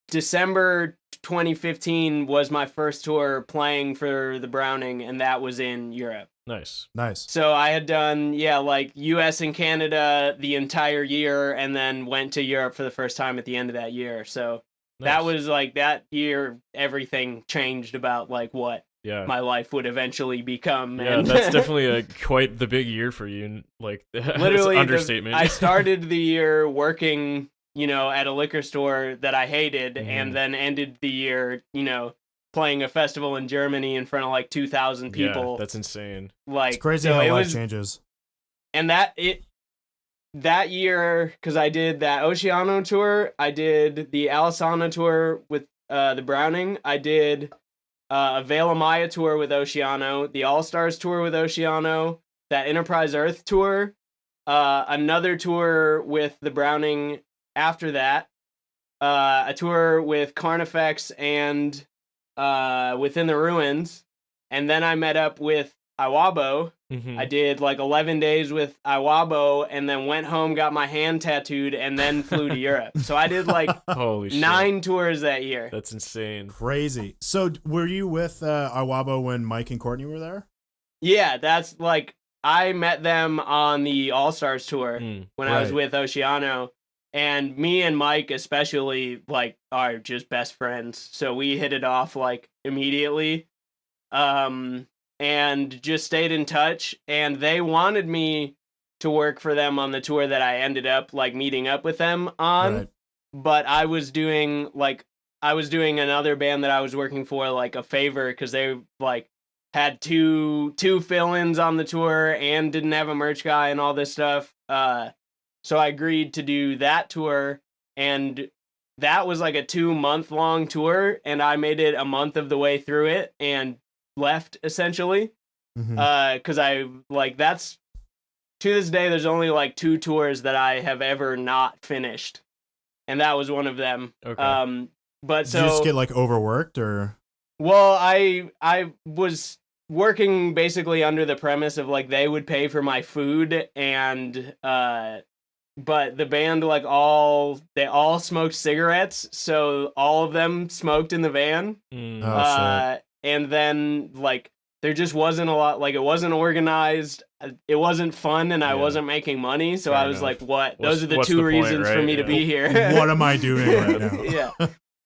December 2015 was my first tour playing for the Browning, and that was in Europe. Nice. So I had done, like US and Canada the entire year, and then went to Europe for the first time at the end of that year. So that was like that year, everything changed about like what my life would eventually become. Yeah, and that's definitely quite the big year for you. Like, literally, understatement. I started the year working, at a liquor store that I hated, and then ended the year, playing a festival in Germany in front of like 2,000 people. Yeah, that's insane. Like, it's crazy so how life changes. And that year, because I did that Oceano tour, I did the Alisana tour with the Browning, I did a Veil of Maya tour with Oceano, the All Stars tour with Oceano, that Enterprise Earth tour, another tour with the Browning after that, a tour with Carnifex and Within the Ruins, and then I met up with Iwabo. I did like 11 days with Iwabo, and then went home, got my hand tattooed, and then flew to Europe. So I did like Holy shit. 9 tours that year. That's insane. Crazy. So were you with Iwabo when Mike and Courtney were there? Yeah, that's like, I met them on the All Stars tour when I was with Oceano, and me and Mike especially like are just best friends. So we hit it off like immediately, and just stayed in touch. And they wanted me to work for them on the tour that I ended up like meeting up with them on, but I was doing another band that I was working for like a favor because they like had two fill-ins on the tour and didn't have a merch guy and all this stuff. So I agreed to do that tour, and that was like a 2-month-long tour, and I made it a month of the way through it and left essentially. Because I like, that's, to this day, there's only like 2 tours that I have ever not finished, and that was one of them. Okay. But Did so you just get like overworked or? Well, I was working basically under the premise of like they would pay for my food, and but the band like they all smoked cigarettes, so all of them smoked in the van. Shit. And then like there just wasn't a lot, like it wasn't organized, it wasn't fun, and I wasn't making money, so I was like, what? Those are the 2 reasons for me to be here. What am I doing right now? Yeah.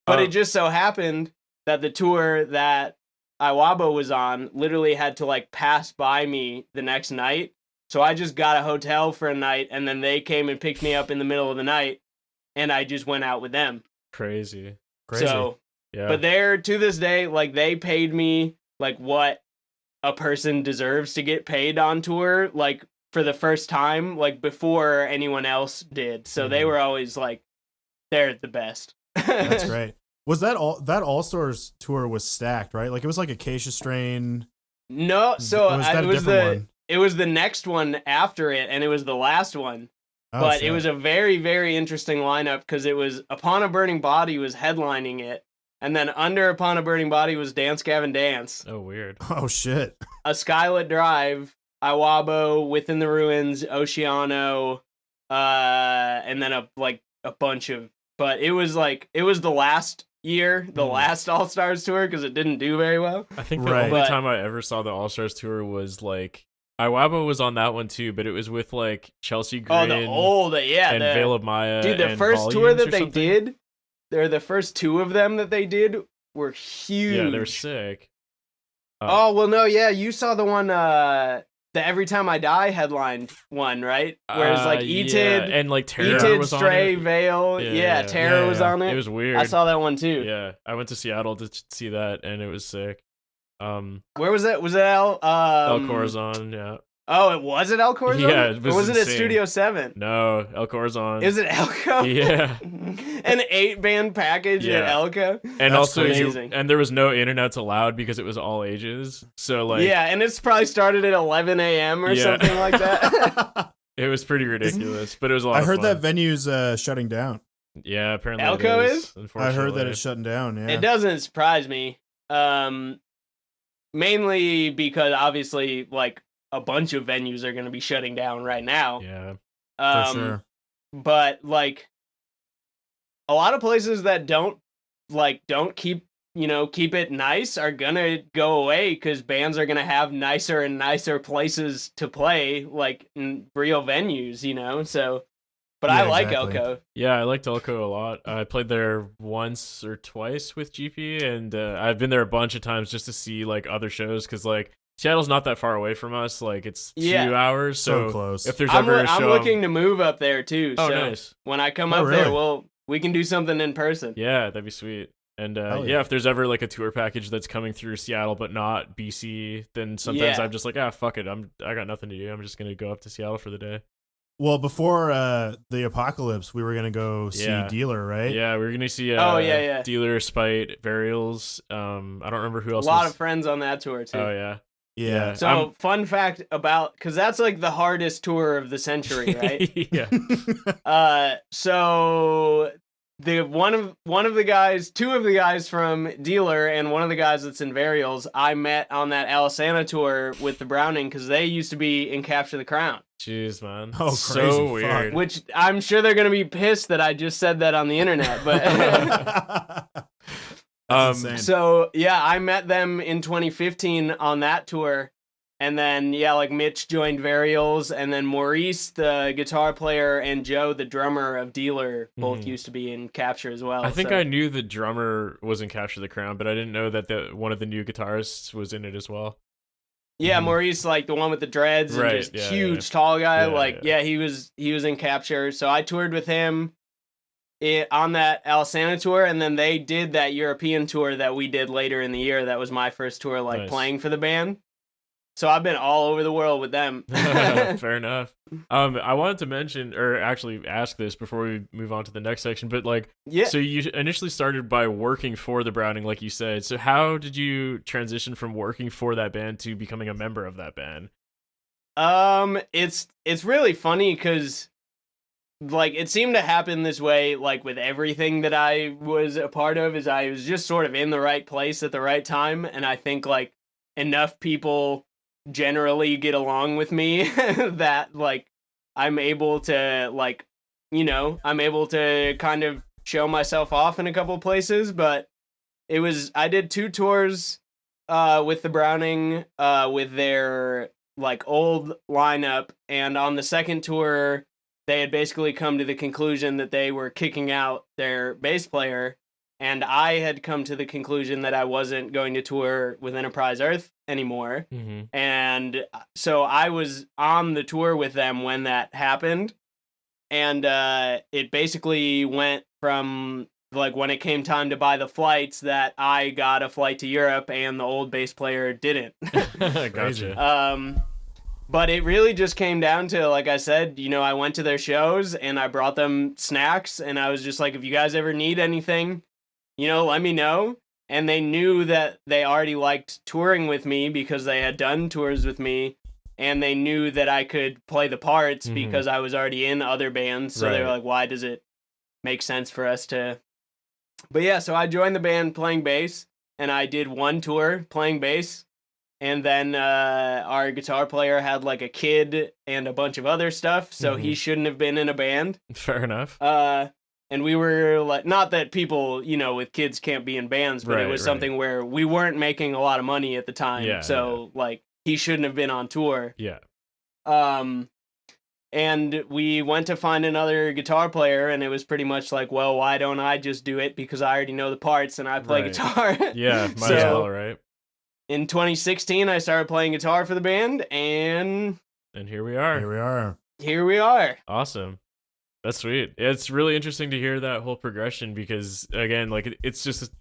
But it just so happened that the tour that Iwabo was on literally had to like pass by me the next night. So I just got a hotel for a night, and then they came and picked me up in the middle of the night, and I just went out with them. Crazy. So, yeah. But they're, to this day, like they paid me like what a person deserves to get paid on tour, like for the first time, like before anyone else did. So they were always like, they're the best. That's great. Was that All Stars tour was stacked, right? Like it was like Acacia Strain. No, so it was the next one after it, and it was the last one. But it was a very, very interesting lineup because it was Upon a Burning Body was headlining it, and then under Upon a Burning Body was Dance Gavin Dance. Oh, weird. Oh shit. A Skylit Drive, Iwabo, Within the Ruins, Oceano, and then a bunch of. But it was the last year, the last All Stars tour, because it didn't do very well. I think the only time I ever saw the All Stars tour was like Iwabo was on that one too, but it was with like Chelsea Grin. And Veil of Maya. Dude, the first tour that they did, the first 2 of them that they did were huge. Yeah, they're sick. You saw the one, the Every Time I Die headlined one, right? Whereas like Etid and like Terror was Stray, on it. Veil, Terror was on it. It was weird. I saw that one too. Yeah, I went to Seattle to see that, and it was sick. Where was it? Was it El Corazon? Yeah. Oh, it was at El Corazon? Yeah, it was or was insane. it at Studio 7? No, El Corazon. Is it Elko? Yeah. An 8-band package at Elko? And that's also, amazing. and there was no internets allowed because it was all ages. So like, yeah, and it's probably started at 11 a.m. or something like that. It was pretty ridiculous, but it was a lot. I heard of fun. that venue's shutting down. Yeah, apparently Elko it is. Unfortunately, I heard that it's shutting down. Yeah, it doesn't surprise me. Mainly because obviously, like a bunch of venues are going to be shutting down right now. Yeah, for sure. But like a lot of places that don't keep it nice are gonna go away because bands are gonna have nicer and nicer places to play, like in real venues, so. But I like Elko. Yeah, I liked Elko a lot. I played there once or twice with GP, and I've been there a bunch of times just to see like other shows because like Seattle's not that far away from us. Like it's 2 hours, so close. If there's ever a show, I'm looking to move up there too. Oh, so nice. When I come up there, we can do something in person. Yeah, that'd be sweet. And if there's ever like a tour package that's coming through Seattle but not BC, then sometimes I'm just like, fuck it, I got nothing to do. I'm just gonna go up to Seattle for the day. Well, before the apocalypse, we were gonna go see Yeah. Dealer, right? Yeah, we were gonna see Oh, yeah. Dealer, Spite, Burials. I don't remember who A else. lot of friends on that tour too. Oh yeah. Yeah. So fun fact about, because that's like the hardest tour of the century, right? Yeah. So the one of the guys, two of the guys from Dealer and one of the guys that's in Varials, I met on that Alisana tour with the Browning because they used to be in Capture the Crown. Jeez, man. Oh, so crazy. weird. Fuck. Which I'm sure they're gonna be pissed that I just said that on the internet, but. That's insane. So yeah, I met them in 2015 on that tour, and then yeah, like Mitch joined Varials, and then Maurice, the guitar player, and Joe, the drummer of Dealer, both used to be in Capture as well. I think I knew the drummer was in Capture the Crown, but I didn't know that one of the new guitarists was in it as well. Yeah, Maurice, like the one with the dreads and just huge tall guy. He was in Capture, so I toured with him on that Alisana tour, and then they did that European tour that we did later in the year. That was my first tour, like playing for the band. So I've been all over the world with them. Fair enough. I wanted to mention, or actually ask this before we move on to the next section, but so you initially started by working for the Browning, like you said. So how did you transition from working for that band to becoming a member of that band? It's really funny because it seemed to happen this way, with everything that I was a part of, is I was just sort of in the right place at the right time, and I think enough people generally get along with me that I'm able to I'm able to kind of show myself off in a couple places. But I did 2 tours with the Browning with their old lineup, and on the second tour they had basically come to the conclusion that they were kicking out their bass player, and I had come to the conclusion that I wasn't going to tour with Enterprise Earth anymore. And so I was on the tour with them when that happened, and it basically went from when it came time to buy the flights, that I got a flight to Europe and the old bass player didn't. Gotcha. But it really just came down to, like I said, I went to their shows and I brought them snacks, and I was just like, if you guys ever need anything, let me know. And they knew that they already liked touring with me because they had done tours with me, and they knew that I could play the parts because I was already in other bands. So they were like, why does it make sense for us to... But yeah, so I joined the band playing bass, and I did 1 tour playing bass. And then our guitar player had a kid and a bunch of other stuff, so he shouldn't have been in a band. Fair enough. And we were not that people, with kids can't be in bands, but it was something where we weren't making a lot of money at the time. Yeah, so he shouldn't have been on tour. Yeah. And we went to find another guitar player, and it was pretty much well, why don't I just do it? Because I already know the parts and I play guitar. Yeah, might as well, right? In 2016, I started playing guitar for the band, and here we are. Here we are. Awesome. That's sweet. It's really interesting to hear that whole progression because, again, it's just,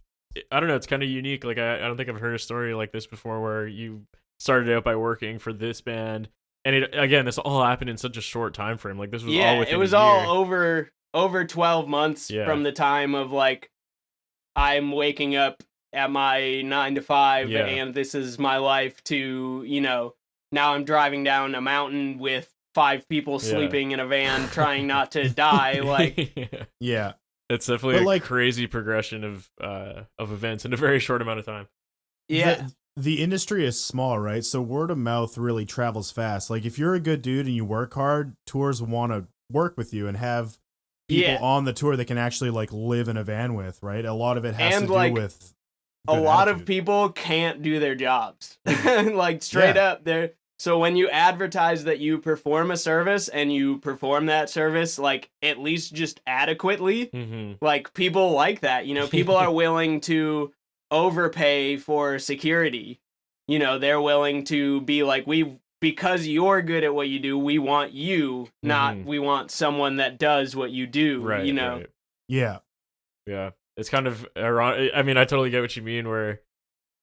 I don't know, it's kind of unique. I don't think I've heard a story like this before where you started out by working for this band, and this all happened in such a short time frame. This was all within it was a year. all over 12 months from the time of I'm waking up at my 9 to 5 and this is my life to now I'm driving down a mountain with 5 people sleeping in a van trying not to die. Yeah, it's definitely a crazy progression of events in a very short amount of time. The industry is small, right? So word of mouth really travels fast. If you're a good dude and you work hard, tours want to work with you and have people on the tour that can actually live in a van with, right? A lot of it has to do with a lot of people can't do their jobs. Straight up there. So when you advertise that you perform a service and you perform that service at least just adequately, people like that. People are willing to overpay for security. They're willing to be because you're good at what you do, we want you, not we want someone that does what you do. Right. Yeah. It's kind of ironic. I mean, I totally get what you mean, where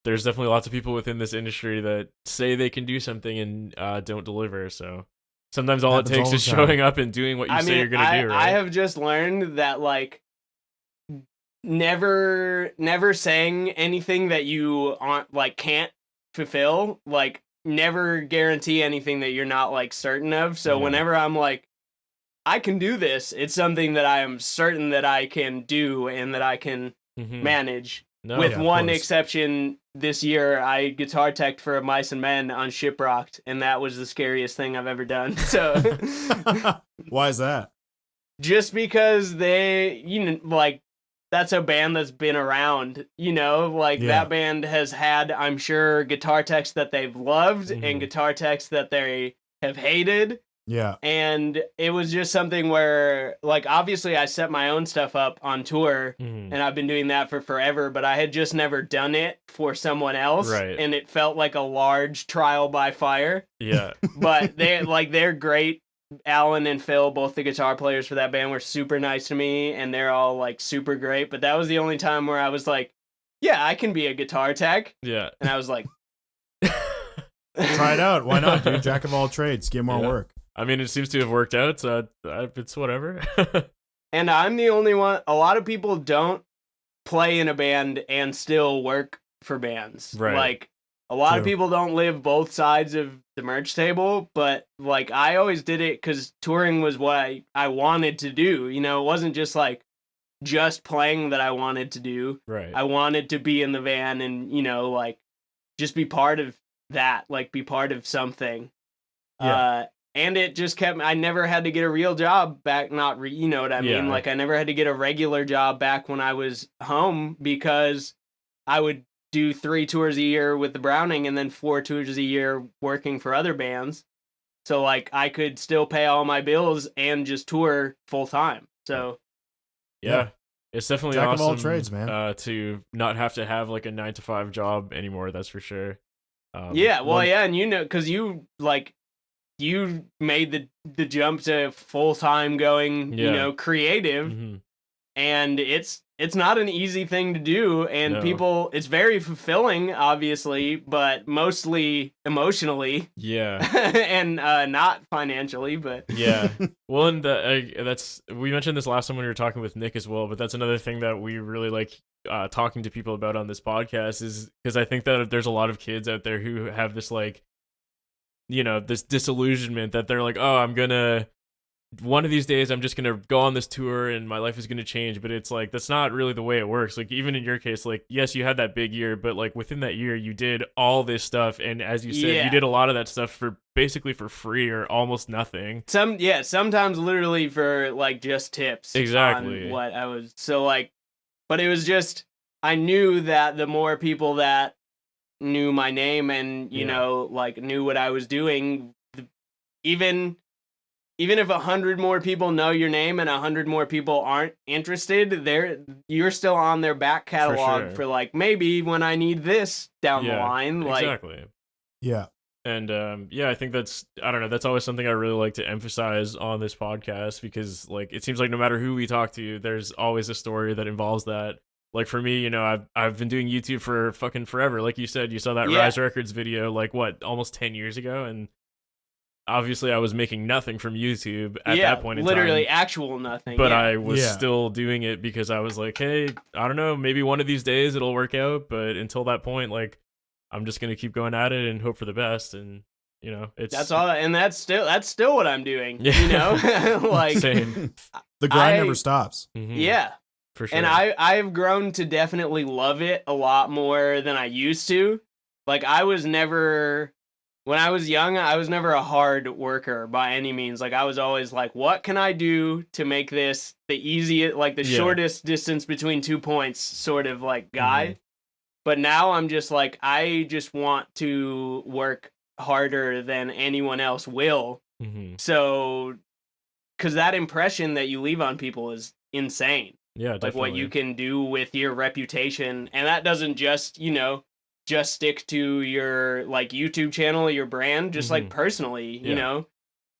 there's definitely lots of people within this industry that say they can do something and don't deliver. So Sometimes all it Happens takes all is the time. showing up and doing what you say you're gonna do, right? I have just learned that like never saying anything that you aren't like can't fulfill, like never guarantee anything that you're not like certain of. So Yeah. whenever I'm like I can do this, it's something that I am certain that I can do and that I can manage. No, With yeah, of one course. exception, this year I guitar teched for Mice and Men on Shiprocked, and that was the scariest thing I've ever done. So Why is that? just because they, like that's a band that's been around, like Yeah. that band has had, I'm sure, guitar techs that they've loved Mhm. and guitar techs that they have hated. Yeah. And it was just something where, like, obviously I set my own stuff up on tour, Mhm. and I've been doing that for forever, but I had just never done it for someone else, Right. and it felt like a large trial by fire. Yeah. But they're great. Alan and Phil, both the guitar players for that band, were super nice to me, and they're all, like, super great. But that was the only time where I was like, yeah, I can be a guitar tech. Yeah. And I was like... Try it out. Why not, dude? Jack of all trades. Get more Yeah. work. I mean, it seems to have worked out, so it's whatever. And I'm the only one. A lot of people don't play in a band and still work for bands. Right. Like, a lot of True. people don't live both sides of the merch table, but, like, I always did it because touring was what I wanted to do. It wasn't just, like, just playing that I wanted to do. Right. I wanted to be in the van and, like, just be part of that, like, be part of something. Yeah. And it just kept, I never had to get a real job back, you know what I mean? Yeah. Like, I never had to get a regular job back when I was home because I would do 3 tours a year with the Browning and then 4 tours a year working for other bands. So, like, I could still pay all my bills and just tour full time. So, Yeah. It's definitely Jack of awesome all trades, man. To not have to have like a 9 to 5 job anymore. That's for sure. yeah, well, yeah, and because you made the jump to full time going, Yeah. creative, Mhm. and it's not an easy thing to do, and No. it's very fulfilling, obviously, but mostly emotionally, Yeah. and not financially, but Yeah. Well, and we mentioned this last time when we were talking with Nick as well, but that's another thing that we really like talking to people about on this podcast is because I think that there's a lot of kids out there who have this like, this disillusionment that they're like, oh, one of these days I'm just gonna go on this tour and my life is gonna change. But it's like that's not really the way it works. Like even in your case, like yes, you had that big year, but like within that year you did all this stuff, and as you said, Yeah. you did a lot of that stuff for basically for free or almost nothing. sometimes literally for like just tips. Exactly. On what I was but it was just I knew that the more people that knew my name and like knew what I was doing, even if 100 more people know your name and 100 more people aren't interested, you're still on their back catalog for like maybe when I need this down the line. Like Exactly. Yeah. And I think I don't know, that's always something I really like to emphasize on this podcast because like it seems like no matter who we talk to, there's always a story that involves that. Like for me, I've been doing YouTube for fucking forever. Like you said, you saw that Rise Records video like what, almost 10 years ago, and obviously I was making nothing from YouTube at that point in time. Literally actual nothing. But I was still doing it because I was like, hey, I don't know, maybe one of these days it'll work out, but until that point, like I'm just gonna keep going at it and hope for the best. And it's that's all, and that's still what I'm doing. Yeah. Like same. The grind never stops. Mhm. Yeah. For sure. And I've grown to definitely love it a lot more than I used to. Like when I was young, I was never a hard worker by any means. Like I was always like, what can I do to make this the easiest, like the shortest distance between 2 points sort of like guy. Mhm. But now I'm just like, I just want to work harder than anyone else will. Mhm. So, because that impression that you leave on people is insane. Yeah, definitely. Like what you can do with your reputation, and that doesn't just just stick to your like YouTube channel, your brand, just like personally,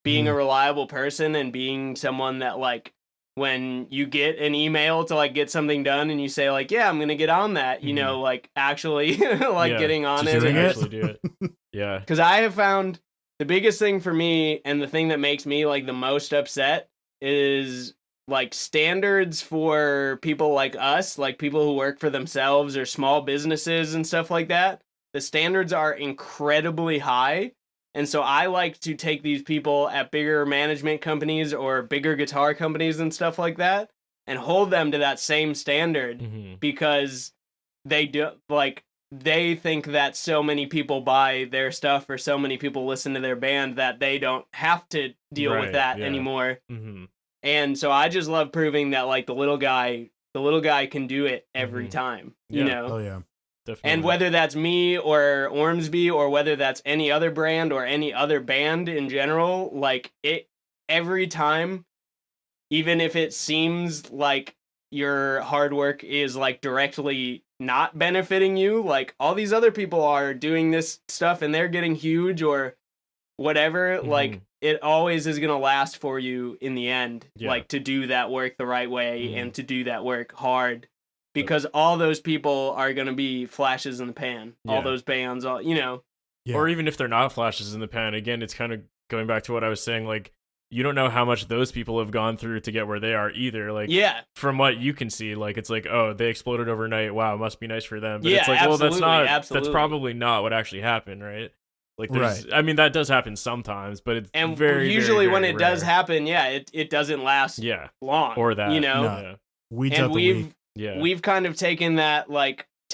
being a reliable person and being someone that like when you get an email to like get something done and you say like, yeah, I'm gonna get on that, like actually like getting on Just it, doing it. actually do it. Yeah, because I have found the biggest thing for me, and the thing that makes me like the most upset, is like standards for people like us, like people who work for themselves or small businesses and stuff like that. The standards are incredibly high. And so I like to take these people at bigger management companies or bigger guitar companies and stuff like that and hold them to that same standard because they do like they think that so many people buy their stuff or so many people listen to their band that they don't have to deal with that anymore. And so I just love proving that like the little guy can do it every time, you know? Oh yeah. Definitely. And whether that's me or Ormsby or whether that's any other brand or any other band in general, like it every time, even if it seems like your hard work is like directly not benefiting you, like all these other people are doing this stuff and they're getting huge or whatever, like it always is going to last for you in the end, like to do that work the right way and to do that work hard. Because all those people are going to be flashes in the pan. All those bands, all, you know. Yeah. Or even if they're not flashes in the pan, again, it's kind of going back to what I was saying. Like, you don't know how much those people have gone through to get where they are either. Like, from what you can see, like, it's like, oh, they exploded overnight. Wow, must be nice for them. But it's like, well, that's probably not what actually happened, right? Like, I mean, that does happen sometimes, but it's very, usually very, very when it rare. does happen, it doesn't last long. Or that. You know? No. Weeds out the week. We've kind of taken that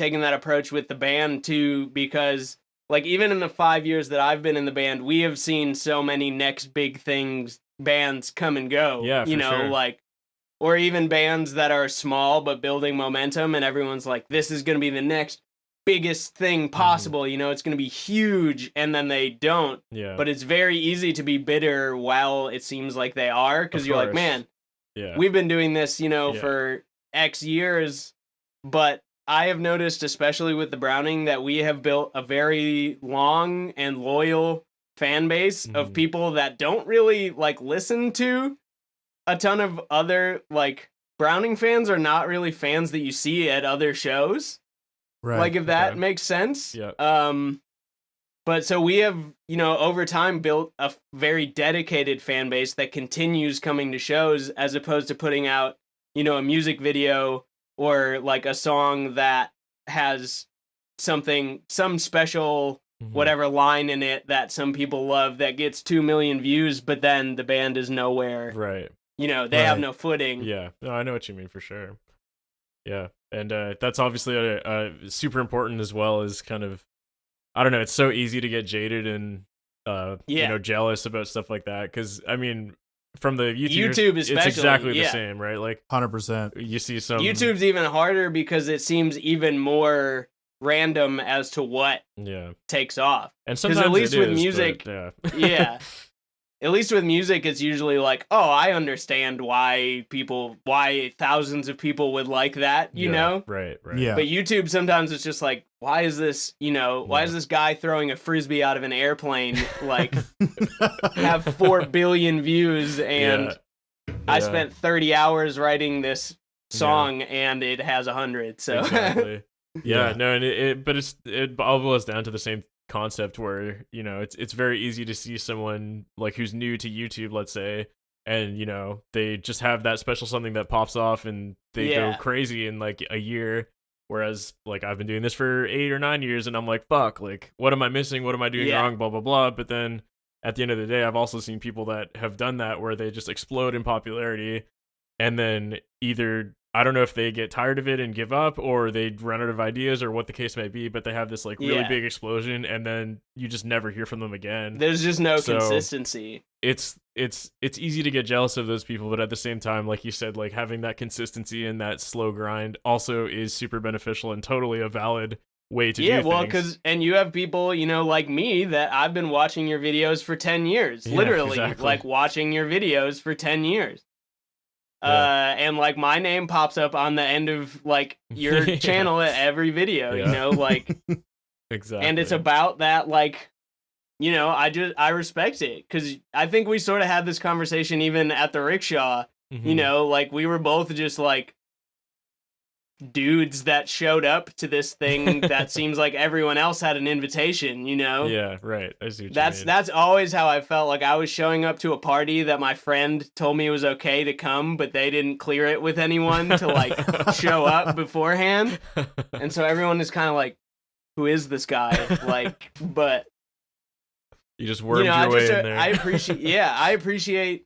approach with the band too, because like even in the 5 years that I've been in the band, we have seen so many next big things bands come and go. Yeah, for you know, sure. like, or even bands that are small but building momentum, and everyone's like, this is gonna be the next biggest thing possible. You know, it's gonna be huge, and then they don't. Yeah. But it's very easy to be bitter while it seems like they are, because you're like, man, we've been doing this, you know, for X years, but I have noticed, especially with the Browning, that we have built a very long and loyal fan base of people that don't really like listen to a ton of other like Browning fans are not really fans that you see at other shows. Right. Like if that makes sense. Yeah. But so we have, you know, over time built a very dedicated fan base that continues coming to shows as opposed to putting out, you know, a music video or like a song that has some special whatever line in it that some people love that gets 2 million views, but then the band is nowhere. Right. You know, they have no footing. Yeah. No, I know what you mean for sure. Yeah. And that's obviously super important as well as kind of, I don't know, it's so easy to get jaded and, you know, jealous about stuff like that. Because, I mean, from the YouTube especially, it's exactly the same, right? Like 100%. You see some YouTube's even harder because it seems even more random as to what takes off. And sometimes at least with is, music, but, at least with music, it's usually like, oh, I understand why thousands of people would like that, you know? Right. Yeah. But YouTube, sometimes it's just like, why is this, you know, why is this guy throwing a frisbee out of an airplane, like, have 4 billion views, and I spent 30 hours writing this song, and it has 100, so. Exactly. No, and but it all boils down to the same concept where, you know, it's very easy to see someone like who's new to YouTube, let's say, and you know they just have that special something that pops off and they go crazy in like a year, whereas like I've been doing this for 8 or 9 years and I'm like, fuck, like what am I missing, what am I doing wrong, blah blah blah. But then at the end of the day, I've also seen people that have done that where they just explode in popularity, and then either I don't know if they get tired of it and give up, or they run out of ideas, or what the case may be, but they have this like really big explosion, and then you just never hear from them again. There's just no consistency. It's easy to get jealous of those people, but at the same time, like you said, like having that consistency and that slow grind also is super beneficial and totally a valid way to do things. Yeah, well, because you have people, you know, like me, that I've been watching your videos for 10 years, literally, like watching your videos for 10 years. And like my name pops up on the end of like your channel at every video, you know, like exactly. And it's about that, like, you know, I respect it, because I think we sort of had this conversation even at the rickshaw, you know, like we were both just like, dudes that showed up to this thing that seems like everyone else had an invitation, you know? Yeah, right. I see what you That's mean. that's always how I felt. Like I was showing up to a party that my friend told me it was okay to come, but they didn't clear it with anyone to like show up beforehand. And so everyone is kind of like, who is this guy? Like, but You just wormed your I way just in there. I appreciate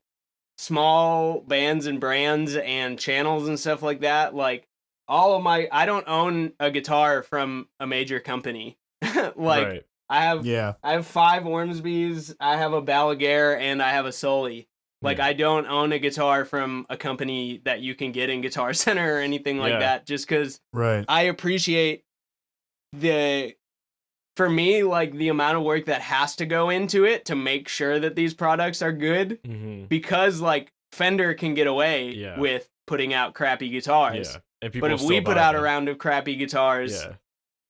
small bands and brands and channels and stuff like that. Like I don't own a guitar from a major company. Like Right. I have 5 Ormsbys, I have a Balaguer, and I have a Soli. Like Yeah. I don't own a guitar from a company that you can get in Guitar Center or anything like Yeah. that, just because Right. I appreciate for me, like the amount of work that has to go into it to make sure that these products are good, Mm-hmm. because like Fender can get away Yeah. with putting out crappy guitars. Yeah. And people But if still we put buy out a them. round of crappy guitars, Yeah.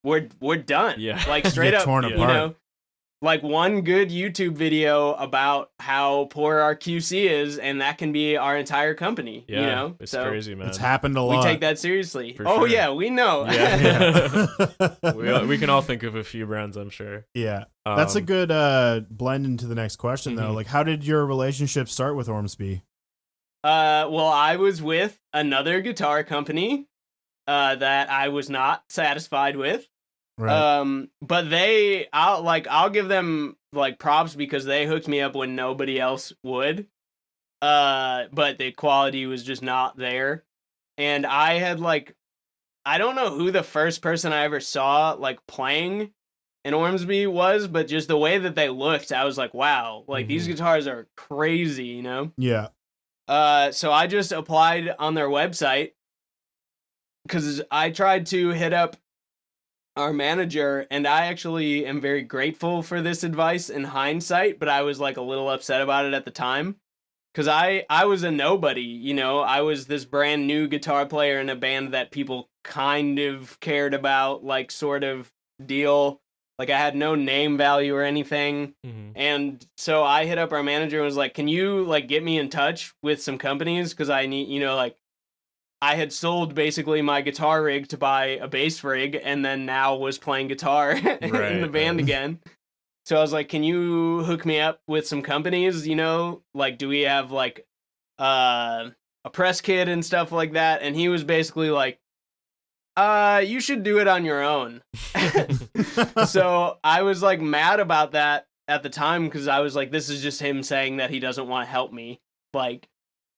we're done. Yeah. Like straight Get up, torn you apart. know, like one good YouTube video about how poor our QC is, and that can be our entire company. Yeah. You know, It's so crazy, man. It's happened a we lot. take that seriously. For Oh sure. yeah, we know. Yeah. We can all think of a few brands, I'm sure. Yeah. That's a Um, good blend into the next question, though. Mhm. Like, how did your relationship start with Ormsby? Well, I was with another guitar company that I was not satisfied with. Right. But I'll give them like props because they hooked me up when nobody else would. But the quality was just not there. And I had like, I don't know who the first person I ever saw like playing in Ormsby was, but just the way that they looked, I was like, wow, like these Mhm. guitars are crazy, you know? Yeah. So I just applied on their website because I tried to hit up our manager, and I actually am very grateful for this advice in hindsight, but I was like a little upset about it at the time because I was a nobody, you know. I was this brand new guitar player in a band that people kind of cared about, like sort of deal. Like I had no name value or anything. Mhm. And so I hit up our manager and was like, can you like get me in touch with some companies? Because I need, you know, like I had sold basically my guitar rig to buy a bass rig, and then now was playing guitar in the Right, band right. again. So I was like, can you hook me up with some companies, you know? Like, do we have like a press kit and stuff like that? And he was basically like, you should do it on your own. So I was like mad about that at the time because I was like, this is just him saying that he doesn't want to help me. Like,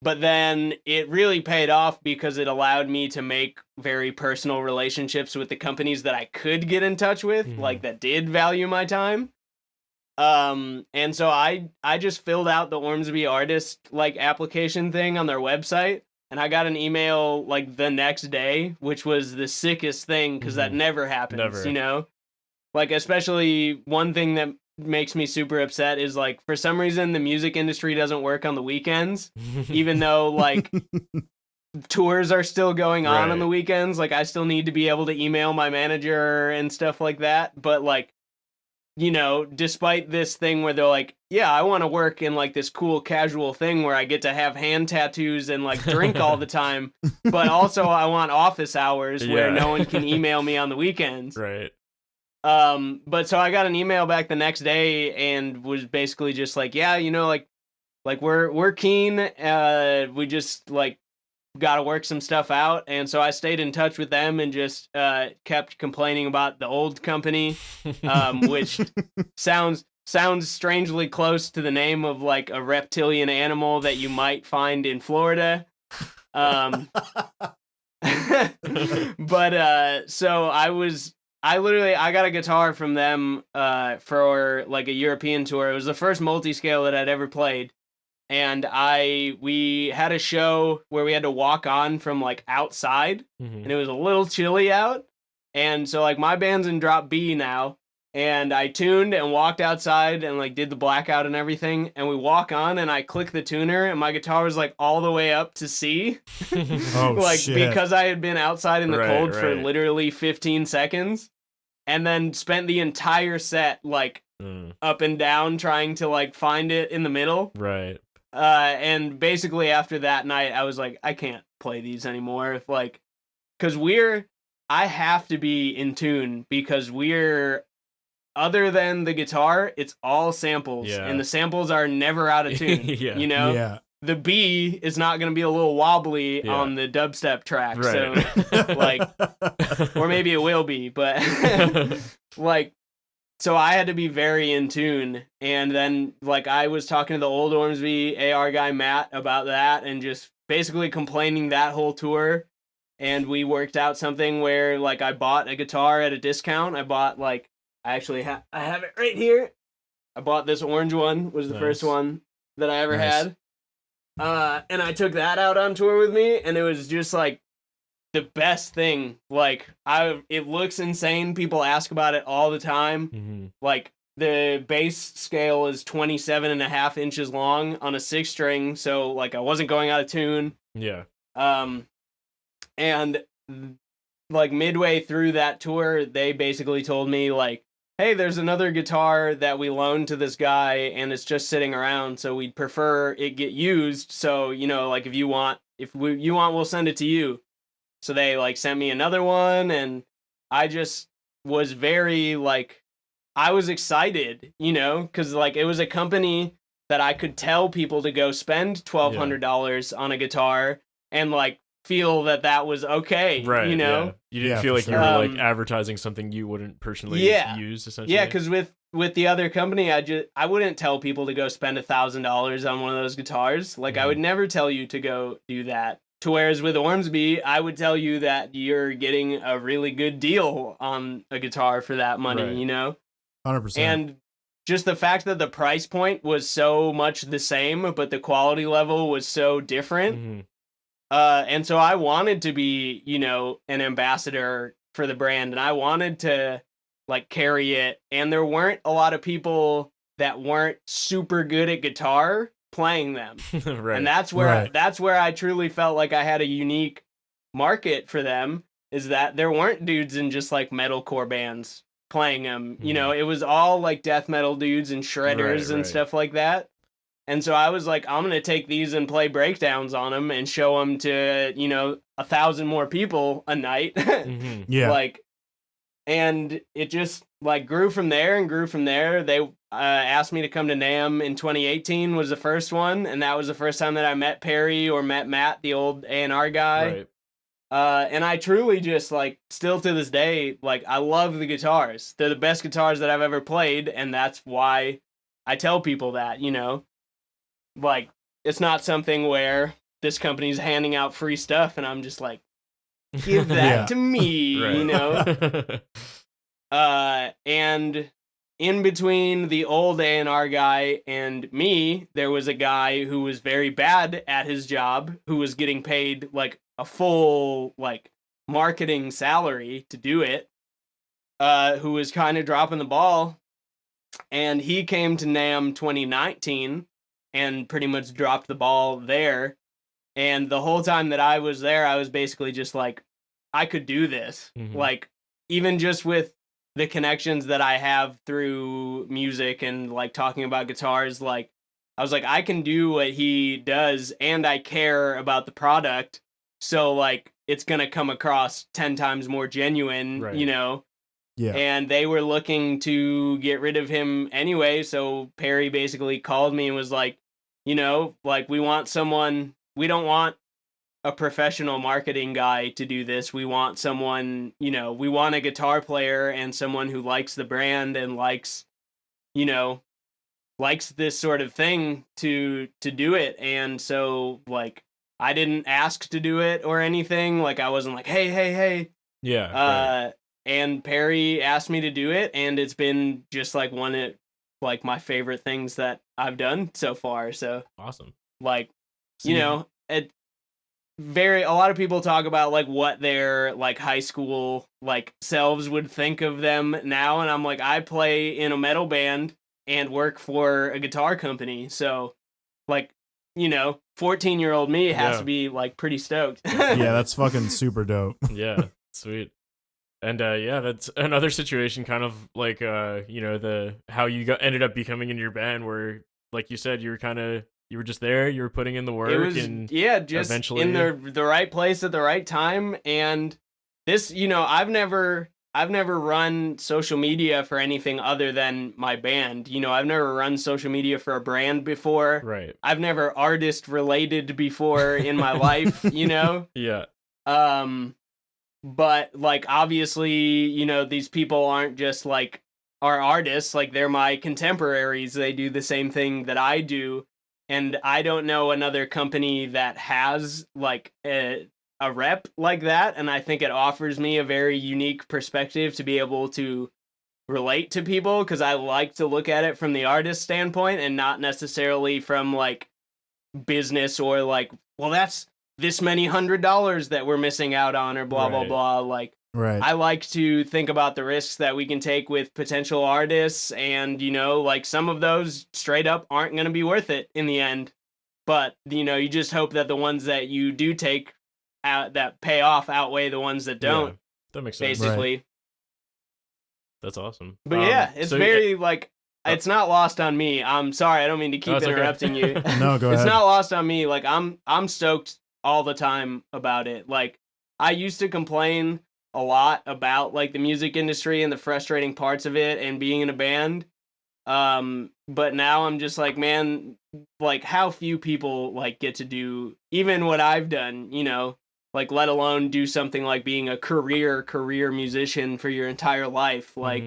but then it really paid off because it allowed me to make very personal relationships with the companies that I could get in touch with, Mhm. like that did value my time. And so I just filled out the Ormsby artist like application thing on their website, and I got an email like the next day, which was the sickest thing because that Mhm. never happens, Never. you know? Like, especially one thing that makes me super upset is like for some reason the music industry doesn't work on the weekends, even though like tours are still going on Right. the weekends. Like I still need to be able to email my manager and stuff like that. But like, you know, despite this thing where they're like, yeah, I want to work in like this cool casual thing where I get to have hand tattoos and like drink all the time, but also I want office hours where Yeah. no one can email me on the weekends. Right. But so I got an email back the next day and was basically just like, yeah, you know, like we're keen. We just like got to work some stuff out. And so I stayed in touch with them and just kept complaining about the old company, which sounds strangely close to the name of like a reptilian animal that you might find in Florida. But so I got a guitar from them for like a European tour. It was the first multi-scale that I'd ever played. And we had a show where we had to walk on from like outside, Mhm. and it was a little chilly out. And so like my band's in drop B now, and I tuned and walked outside and like did the blackout and everything. And we walk on and I click the tuner and my guitar was like all the way up to C. Oh, Like shit. because I had been outside in the Right, cold for right. literally 15 seconds and then spent the entire set like up and down trying to like find it in the middle. Right. And basically after that night I was like, I can't play these anymore. Like because I have to be in tune because other than the guitar, it's all samples, and the samples are never out of tune. Yeah. You know, Yeah. the B is not going to be a little wobbly on the dubstep track, Right. so like, or maybe it will be, but like, so I had to be very in tune, and then like I was talking to the old Ormsby AR guy Matt about that, and just basically complaining that whole tour. And we worked out something where like I bought a guitar at a discount. I bought like I have it right here. I bought this orange one, was the first one that I ever had. And I took that out on tour with me, and it was just like the best thing. Like it looks insane. People ask about it all the time. Mm-hmm. Like the bass scale is 27.5 inches long on a 6-string, so like I wasn't going out of tune. Yeah. And like midway through that tour, they basically told me like, hey, there's another guitar that we loaned to this guy and it's just sitting around, so we'd prefer it get used. So, you know, like if you want, we'll send it to you. So they like sent me another one, and I just was very like, I was excited, you know, because like it was a company that I could tell people to go spend $1,200 on a guitar and like feel that was okay, right? You know, you didn't feel like you were like advertising something you wouldn't personally use, essentially. Yeah, because with the other company, I wouldn't tell people to go spend $1,000 on one of those guitars. Like I would never tell you to go do that. To whereas with Ormsby, I would tell you that you're getting a really good deal on a guitar for that money, you know, 100%. And just the fact that the price point was so much the same, but the quality level was so different. Mm-hmm. And so I wanted to be, you know, an ambassador for the brand, and I wanted to like carry it. And there weren't a lot of people that weren't super good at guitar playing them. Right. And that's where I truly felt like I had a unique market for them, is that there weren't dudes in just like metalcore bands playing them. You know, it was all like death metal dudes and shredders and stuff like that. And so I was like, I'm going to take these and play breakdowns on them and show them to, you know, 1,000 more people a night. Yeah. Like, and it just like grew from there and grew from there. They asked me to come to NAMM in 2018 was the first one. And that was the first time that I met Perry or met Matt, the old A&R guy. Right. And I truly just like, still to this day, like I love the guitars. They're the best guitars that I've ever played. And that's why I tell people that, you know. Like, it's not something where this company's handing out free stuff and I'm just like, give that to me, you know? And in between the old A&R guy and me, there was a guy who was very bad at his job, who was getting paid like a full like marketing salary to do it, who was kind of dropping the ball. And he came to NAMM 2019 and pretty much dropped the ball there. And the whole time that I was there, I was basically just like, I could do this. Like, even just with the connections that I have through music and like talking about guitars, like, I was like, I can do what he does and I care about the product. So like, it's going to come across 10 times more genuine, you know? Yeah. And they were looking to get rid of him anyway. So Perry basically called me and was like, you know, like we don't want a professional marketing guy to do this. We want someone, you know, we want a guitar player and someone who likes the brand and likes, you know, likes this sort of thing to do it. And so like, I didn't ask to do it or anything. Like I wasn't like, hey. Yeah. And Perry asked me to do it, and it's been just like one of like my favorite things that I've done so far. So awesome. Like, you know, a lot of people talk about like what their like high school like selves would think of them now, and I'm like, I play in a metal band and work for a guitar company. So like, you know, 14-year-old me has to be like pretty stoked. Yeah, that's fucking super dope. Yeah, sweet. And yeah, that's another situation, kind of like you know, how you ended up becoming in your band, where like you said, you were just there, you were putting in the work, and just eventually in the right place at the right time. And this, I've never run social media for anything other than my band. I've never run social media for a brand before. Right. I've never artist related before in my life, Yeah. But like obviously, these people aren't just like are artists, like they're my contemporaries. They do the same thing that I do. And I don't know another company that has like a rep like that. And I think it offers me a very unique perspective to be able to relate to people, because I like to look at it from the artist standpoint and not necessarily from like business or like, well, that's this many $100 that we're missing out on or blah, blah, Right. blah. Like, Right. I like to think about the risks that we can take with potential artists, and like some of those straight up aren't going to be worth it in the end. But you just hope that the ones that you do take out that pay off outweigh the ones that don't. Yeah, that makes sense. Basically. That's awesome. But yeah, it's so- very like it's not lost on me. I'm sorry, I don't mean to keep it's okay. interrupting you. No, go It's ahead. not lost on me. Like I'm stoked all the time about it. Like I used to complain a lot about like the music industry and the frustrating parts of it and being in a band. But now I'm just like, man, like how few people like get to do even what I've done, like let alone do something like being a career musician for your entire life. Like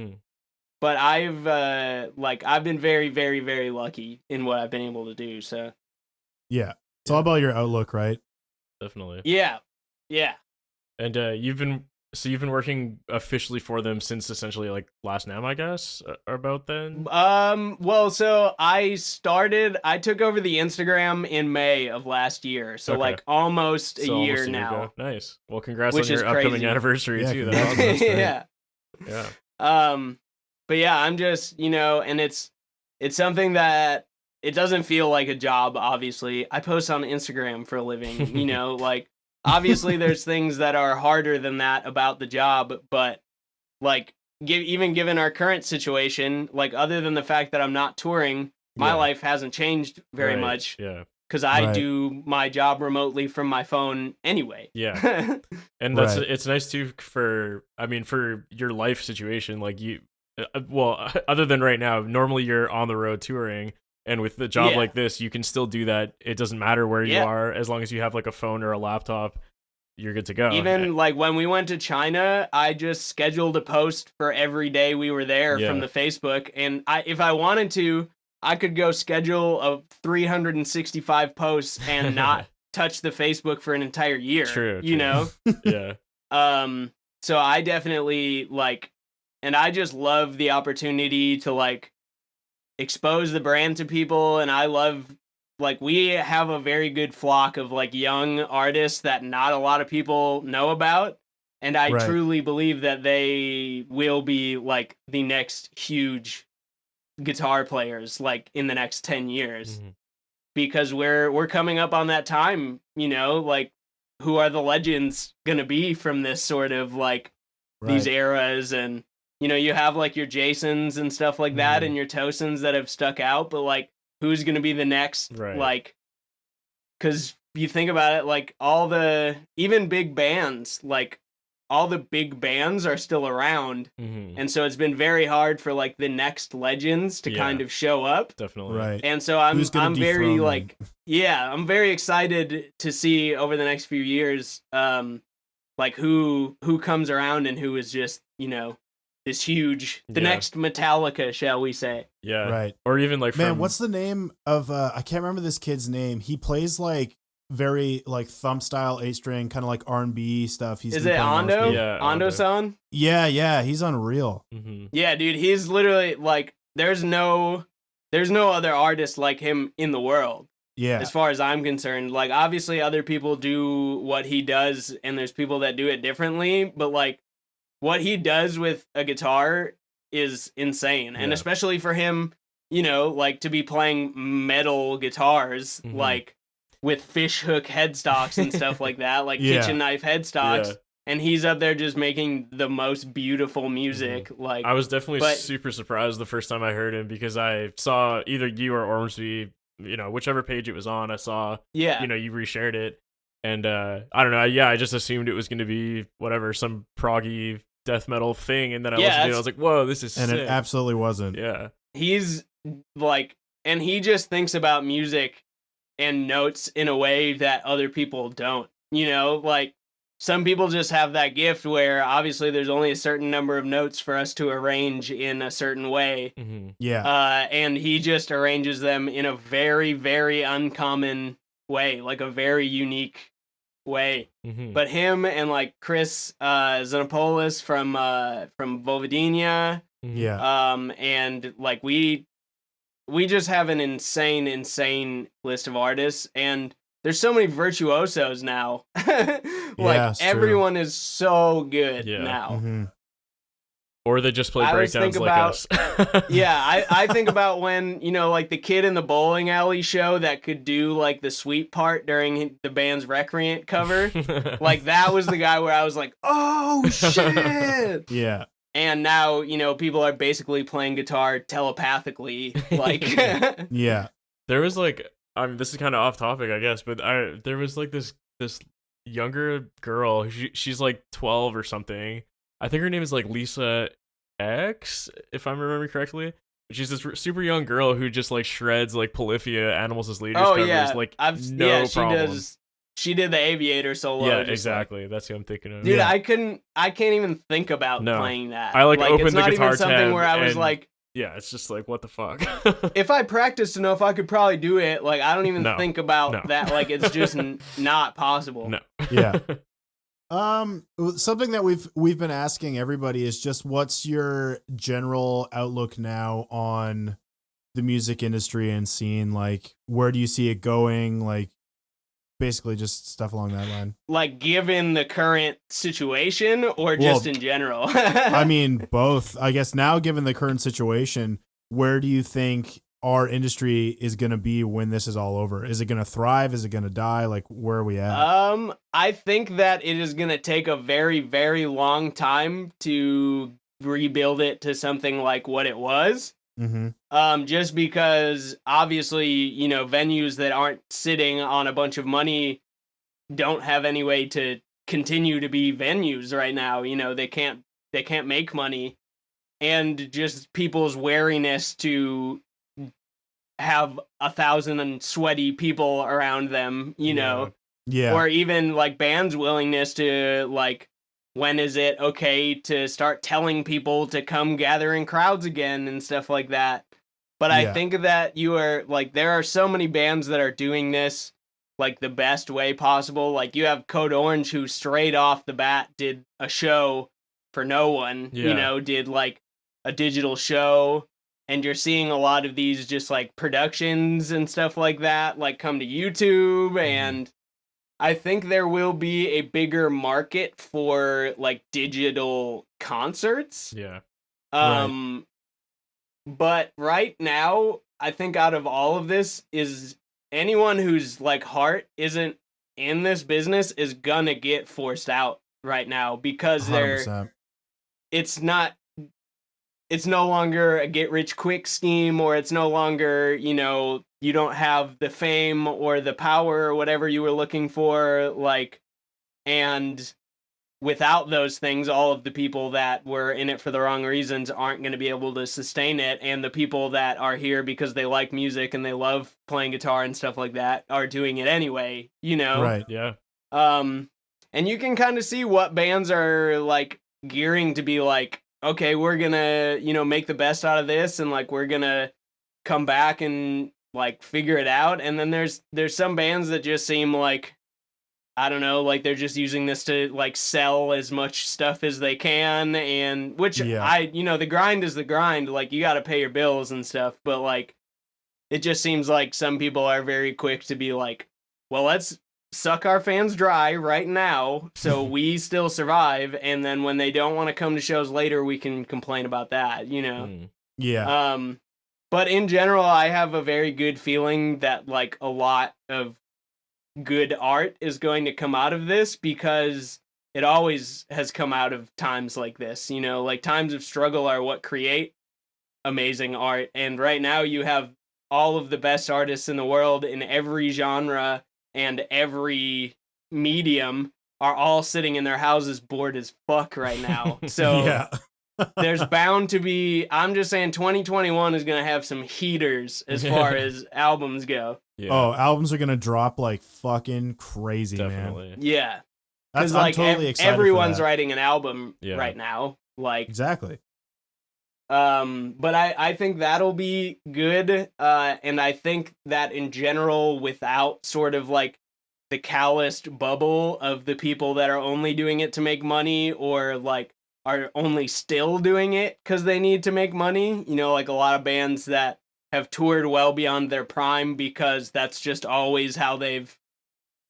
but I've been very, very, very lucky in what I've been able to do. So Yeah. It's all about your outlook, right? Definitely. yeah. And you've been working officially for them since essentially like last NAMM, I guess, or about then. Well, so I took over the Instagram in May of last year, so Okay. like almost a So almost year a now. ago. Nice. Well, congrats Which on your is upcoming crazy. anniversary Yeah, too. congrats. That's awesome. That's great. Yeah. But yeah, I'm just, and it's something that it doesn't feel like a job, obviously. I post on Instagram for a living, like obviously there's things that are harder than that about the job, but like even given our current situation, like other than the fact that I'm not touring, my Yeah. life hasn't changed very Right. much Yeah. because I Right. do my job remotely from my phone anyway. Yeah. And that's Right. it's nice too for your life situation, like you well, other than right now, normally you're on the road touring, and with the job Yeah. like this, you can still do that. It doesn't matter where you Yeah. are, as long as you have like a phone or a laptop, you're good to go. Even like when we went to China, I just scheduled a post for every day we were there Yeah. from the Facebook, and if I wanted to, I could go schedule a 365 posts and not touch the Facebook for an entire year. True, You true. know? Yeah. So I definitely like, and I just love the opportunity to like expose the brand to people, and I love like we have a very good flock of like young artists that not a lot of people know about, and I Right. truly believe that they will be like the next huge guitar players like in the next 10 years. Mhm. Because we're coming up on that time, like who are the legends going to be from this sort of like these Right. eras, and you have like your Jasons and stuff like that Mhm. and your Tosins that have stuck out, but like who's going to be the next Right. like, cuz you think about it, like all the even big bands, like all the big bands are still around, Mhm. and so it's been very hard for like the next legends to Yeah. kind of show up. Definitely. Right. And so I'm Who's gonna very dethrone them? like, yeah, I'm very excited to see over the next few years like who comes around and who is just, this huge the Yeah. next Metallica, shall we say. Yeah. Right. Or even like Man, from what's the name of I can't remember this kid's name. He plays like very like thumb style 8-string kind of like R&B stuff. He's Is been it playing Ando? Ormsby. Yeah, Ando-san? Yeah, he's unreal. Mhm. Yeah, dude, he's literally like there's no other artist like him in the world. Yeah. As far as I'm concerned. Like obviously other people do what he does and there's people that do it differently, but like what he does with a guitar is insane. And Yeah. especially for him, like to be playing metal guitars, Mhm. like with fishhook headstocks and stuff like that, like Yeah. kitchen knife headstocks. Yeah. And he's up there just making the most beautiful music. Like I was definitely but- super surprised the first time I heard him, because I saw either you or Ormsby, whichever page it was on, I saw, yeah. you reshared it. And I don't know. Yeah, I just assumed it was going to be whatever, some proggy death metal thing, and then I listened to it, and I was like, whoa, this is and sick. it absolutely wasn't. Yeah. He's like, and he just thinks about music and notes in a way that other people don't. You know, like some people just have that gift where obviously there's only a certain number of notes for us to arrange in a certain way. Mm-hmm. Yeah. And he just arranges them in a very, very uncommon way, like a very unique way. Mm-hmm. But him and like Chris Xenopoulos from Vovidinia, Yeah. and like we just have an insane list of artists, and there's so many virtuosos now. Like Yeah, it's true. everyone is so good Yeah. now. Mm-hmm. Or they just play I always breakdowns think like about- us. Yeah, I think about when, you know, like the kid in the bowling alley show that could do like the sweep part during the band's Recreant cover. Like that was the guy where I was like, oh shit. Yeah. And now, you know, people are basically playing guitar telepathically. Like, Yeah. There was like, I mean, this is kind of off topic, I guess, but there was like this younger girl. She's like 12 or something. I think her name is like Lisa X, if I'm remembering correctly. She's this super young girl who just like shreds like Polyphia, Animals as Leaders covers. yeah, Like yeah, she problem. does. She did the Aviator solo. Yeah, just, like- exactly. That's who I'm thinking of. dude, Yeah. I can't even think about No. playing that. I, like, opened it's the not guitar even something tab where I was and- like, Yeah, it's just like, what the fuck? if I practiced enough, I could probably do it. Like, I don't even No, think about no. that. Like, it's just not possible. No. Yeah. Something that we've been asking everybody is just what's your general outlook now on the music industry and scene? Like, where do you see it going? Like, basically just stuff along that line. Like, given the current situation or just in general? I mean, both. I guess now, given the current situation, where do you think our industry is going to be when this is all over? Is it going to thrive? Is it going to die? Like, where are we at? I think that it is going to take a very, very long time to rebuild it to something like what it was. Mm-hmm. Just because obviously, you know, venues that aren't sitting on a bunch of money don't have any way to continue to be venues right now. You know, they can't make money, and just people's wariness to have 1,000 sweaty people around them, you know, Yeah. or even like bands' willingness to like, when is it okay to start telling people to come gather in crowds again and stuff like that. But I Yeah. think that you are like, there are so many bands that are doing this like the best way possible. Like you have Code Orange, who straight off the bat did a show for no one, you Yeah. know, did like a digital show. And you're seeing a lot of these just like productions and stuff like that, like come to YouTube. And I think there will be a bigger market for like digital concerts. Yeah. But right now, I think out of all of this is anyone whose like heart isn't in this business is gonna get forced out right now, because 100%. it's no longer a get rich quick scheme, or it's no longer, you know, you don't have the fame or the power or whatever you were looking for, like, and without those things, all of the people that were in it for the wrong reasons aren't going to be able to sustain it, and the people that are here because they like music and they love playing guitar and stuff like that are doing it anyway, you know? Right. Yeah. And you can kind of see what bands are like gearing to be like, okay, we're gonna, you know, make the best out of this, and like we're gonna come back and like figure it out. And then there's some bands that just seem like, I don't know, like they're just using this to like sell as much stuff as they can, and which you know, the grind is the grind, like you got to pay your bills and stuff, but like it just seems like some people are very quick to be like, well, let's suck our fans dry right now so we still survive, and then when they don't want to come to shows later, we can complain about that, you know. Yeah. But in general, I have a very good feeling that like a lot of good art is going to come out of this, because it always has come out of times like this, you know, like times of struggle are what create amazing art. And right now you have all of the best artists in the world in every genre and every medium are all sitting in their houses bored as fuck right now. So Yeah. there's bound to be, I'm just saying 2021 is going to have some heaters as far as albums go. Yeah, Oh, albums are gonna drop like fucking crazy, man. definitely. Yeah. That's Because I'm like totally excited. everyone's for that. writing an album Yeah. right now. Like, Exactly. but I think that'll be good. And I think that in general, without sort of like the calloused bubble of the people that are only doing it to make money or like are only still doing it because they need to make money, you know, like a lot of bands that have toured well beyond their prime because that's just always how they've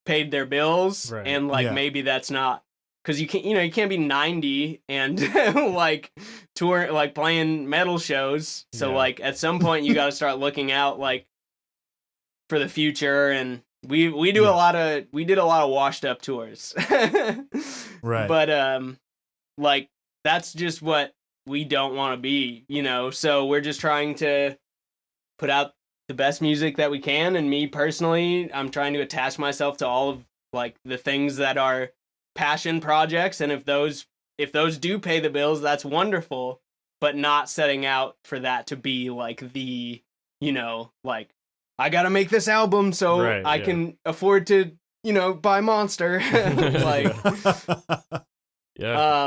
paid their bills. Right. And like Yeah. maybe that's not, because you can't be 90 and like tour, like playing metal shows. So Yeah. like at some point you got to start looking out like for the future. And we did a lot of washed up tours. Right. But like that's just what we don't want to be, you know. So we're just trying to put out the best music that we can. And me personally, I'm trying to attach myself to all of like the things that are passion projects, and if those do pay the bills, that's wonderful, but not setting out for that to be like the, you know, like I gotta make this album so Right, I yeah. can afford to, you know, buy Monster. Like Yeah.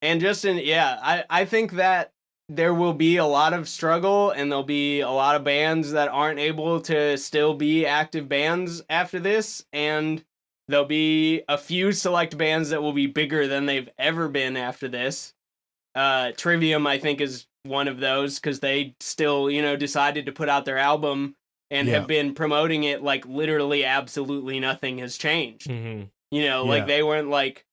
and just I think that there will be a lot of struggle, and there'll be a lot of bands that aren't able to still be active bands after this, and there'll be a few select bands that will be bigger than they've ever been after this. Trivium, I think, is one of those, because they still, you know, decided to put out their album and Yeah. have been promoting it like literally absolutely nothing has changed. Mhm. You know, Yeah. like they weren't like,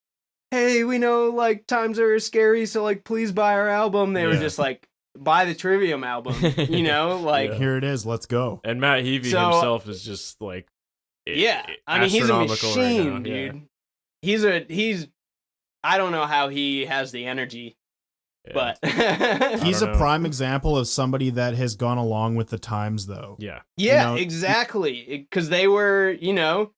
hey, we know like times are scary, so like please buy our album. They were Yeah. just like, buy the Trivium album, you know, like Yeah. Here it is. Let's go. And Matt Heavey So- himself is just like, yeah. I mean, he's a astronomical machine, right now. Yeah. dude. He's I don't know how he has the energy, Yeah. but He's a don't know. prime example of somebody that has gone along with the times, though. Yeah. yeah, know, exactly, because they were, you know,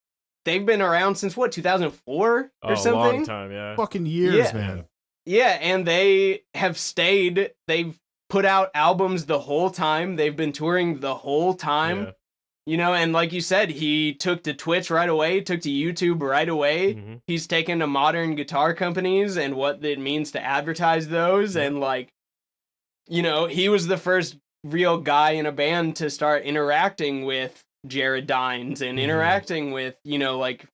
they've been around since what, 2004 Oh, or a something. long time. Yeah. Fucking years, Yeah. man. Yeah, and they have stayed. They've put out albums the whole time. They've been touring the whole time. Yeah. You know, and like you said, he took to Twitch right away, took to YouTube right away. Mhm. He's taken to modern guitar companies and what it means to advertise those. Yeah. And like, you know, he was the first real guy in a band to start interacting with Jared Dines and Mhm. interacting with, you know, like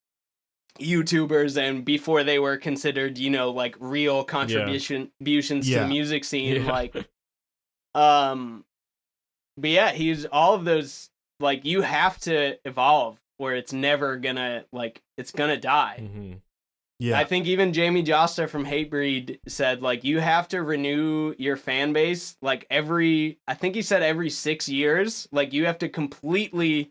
YouTubers, and before they were considered, you know, like real contributions to Yeah. the music scene. Yeah. Like, but yeah, he's all of those. Like, you have to evolve, or it's never gonna, like, it's gonna die. Mhm. Yeah. I think even Jamie Josta from Hatebreed said, like, you have to renew your fan base, like, I think he said every 6 years. Like, you have to completely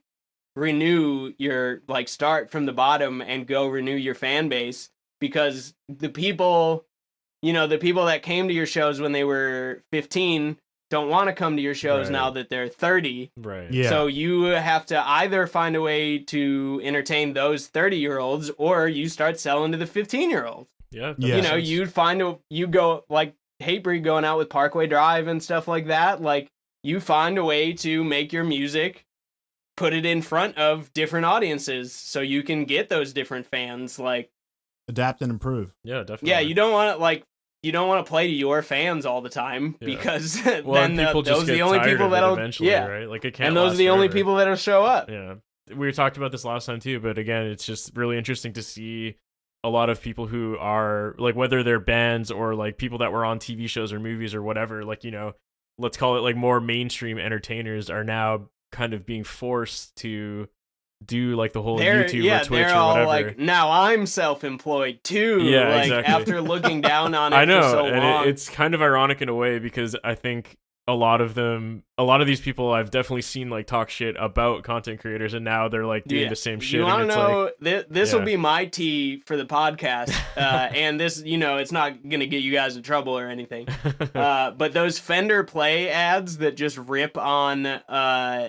renew your, like, start from the bottom and go renew your fan base, because the people, you know, the people that came to your shows when they were 15 don't want to come to your shows Right. now that they're 30. Right. Yeah. So you have to either find a way to entertain those 30-year-olds, or you start selling to the 15-year-olds. Yeah. that Yeah. You makes know, sense. you go like Hatebreed going out with Parkway Drive and stuff like that. Like, you find a way to make your music, put it in front of different audiences so you can get those different fans. Like, Adapt and improve. Yeah, definitely. yeah, you don't want to play to your fans all the time, Yeah. because Well, then and people those just are the get only tired people of it that'll eventually, yeah, right? Like, it can't. and those are last the only forever. people that'll show up. Yeah. We talked about this last time too, but again, it's just really interesting to see a lot of people who are like, whether they're bands or like people that were on TV shows or movies or whatever, like, you know, let's call it like more mainstream entertainers are now kind of being forced to do like the whole YouTube or Twitch they're or all whatever. like, now I'm self-employed too. Yeah, like, exactly. after looking down on it I know, for so and long. it's kind of ironic in a way, because I think a lot of these people I've definitely seen like talk shit about content creators, and now they're like doing Yeah. the same shit. You want and to it's know? like, This will yeah. be my tea for the podcast, and this, you know, it's not gonna get you guys in trouble or anything. But those Fender Play ads that just rip on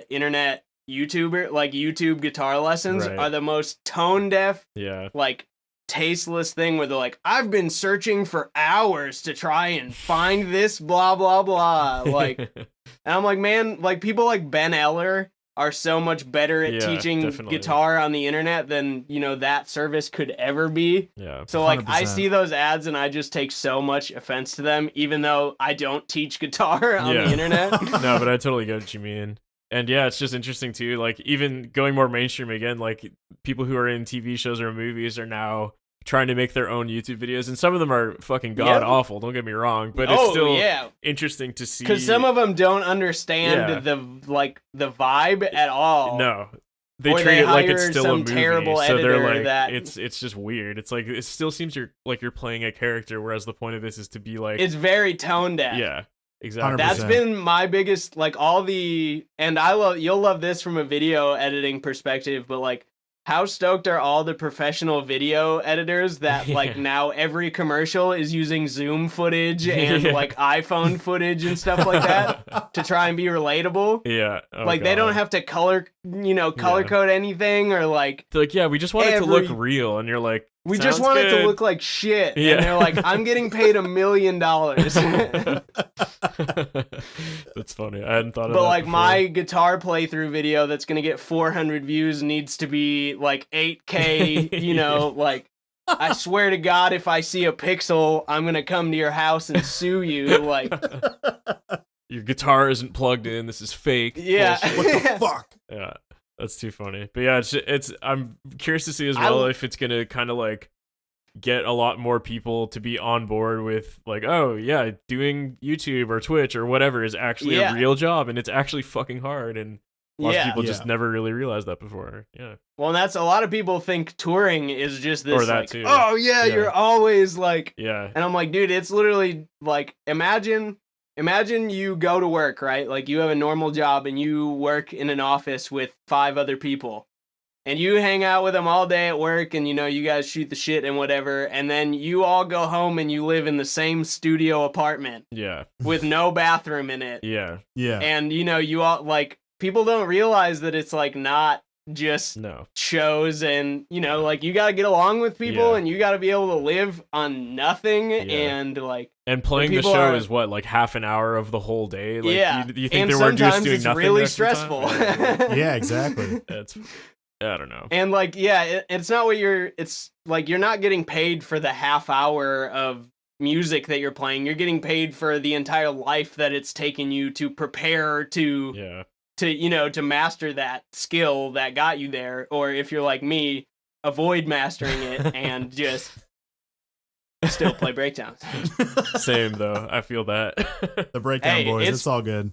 internet YouTube guitar lessons Right. are the most tone deaf, Yeah. like tasteless thing where they're like, I've been searching for hours to try and find this blah blah blah. Like, and I'm like, man, like people like Ben Eller are so much better at Yeah, teaching definitely. guitar on the internet than, that service could ever be. Yeah. So like I 100%. see those ads and I just take so much offense to them, even though I don't teach guitar on Yeah. the internet. No, but I totally get what you mean. And yeah, it's just interesting too. Like even going more mainstream again, like people who are in TV shows or movies are now trying to make their own YouTube videos, and some of them are fucking god awful. Don't get me wrong, but it's still interesting to see because some of them don't understand the vibe at all. No, they or treat they it like hire it's still a some movie. terrible So they're editor like, that it's just weird. It's like it still seems you're playing a character, whereas the point of this is to be like it's very tone deaf. Yeah, exactly. 100%. That's been my biggest, like, you'll love this from a video editing perspective, but like, how stoked are all the professional video editors that like now every commercial is using Zoom footage and like iPhone footage and stuff like that to try and be relatable? Yeah. Oh, like they don't have to color code anything or like. They're like, yeah, we just want it to look real, and you're like, we just want it to look like shit. Yeah. And they're like, I'm getting paid $1 million. That's funny. I hadn't thought of that. But like before. my guitar playthrough video that's gonna get 400 views needs to be like 8K, like I swear to God, if I see a pixel, I'm gonna come to your house and sue you. Like your guitar isn't plugged in. This is fake. Yeah. What the fuck? Yeah. That's too funny. But yeah, it's I'm curious to see as well if it's gonna kind of like get a lot more people to be on board with like, oh yeah, doing YouTube or Twitch or whatever is actually a real job, and it's actually fucking hard, and lots of people just never really realized that before. Yeah. Well, and that's a lot of people think touring is just this, or that like, too. oh yeah, you're always like, yeah. And I'm like, dude, it's literally like, imagine you go to work, right? Like you have a normal job and you work in an office with 5 other people. And you hang out with them all day at work and, you guys shoot the shit and whatever. And then you all go home and you live in the same studio apartment. Yeah. With no bathroom in it. Yeah. Yeah. And, you all, like, people don't realize that it's, like, not just shows and, like, you gotta get along with people and you gotta be able to live on nothing and, like... And playing the show is what, like half an hour of the whole day? Like, you think and they weren't just doing it's nothing really the rest of the time? stressful. Yeah, exactly. I don't know. And like, it's not what it's like, you're not getting paid for the half hour of music that you're playing. You're getting paid for the entire life that it's taken you to prepare to master that skill that got you there. Or if you're like me, avoid mastering it and just still play breakdowns. Same though. I feel that. The breakdown boys, it's all good.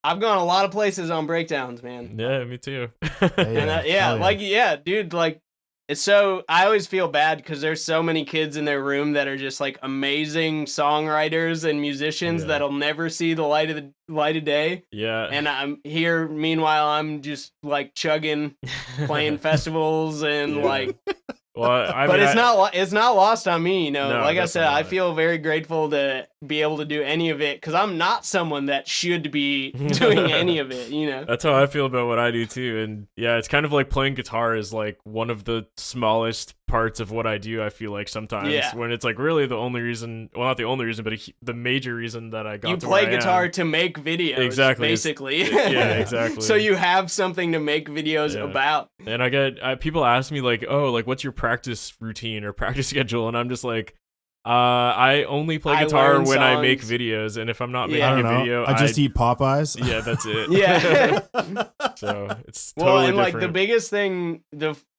I've gone a lot of places on breakdowns, man. Yeah, me too. And dude, like, it's so, I always feel bad because there's so many kids in their room that are just like amazing songwriters and musicians that'll never see the light of day. Yeah. And I'm here, meanwhile, I'm just like chugging, playing festivals and like. Well, it's not lost on me, No, like I said, I feel very grateful to be able to do any of it because I'm not someone that should be doing any of it, That's how I feel about what I do too, and yeah, it's kind of like playing guitar is like one of the smallest parts of what I do. I feel like sometimes when it's like really the only reason, well, not the only reson, but the major reason that I got. You to play where I guitar am. to make videos, Exactly, basically. Yeah, exactly. So you have something to make videos about. And I get people ask me like, oh, like what's your practice routine or practice schedule, and I'm just like, I only play guitar when I make videos, and if I'm not making a video, I just eat Popeyes. Yeah, that's it. Yeah. So it's totally and different. like the biggest thing,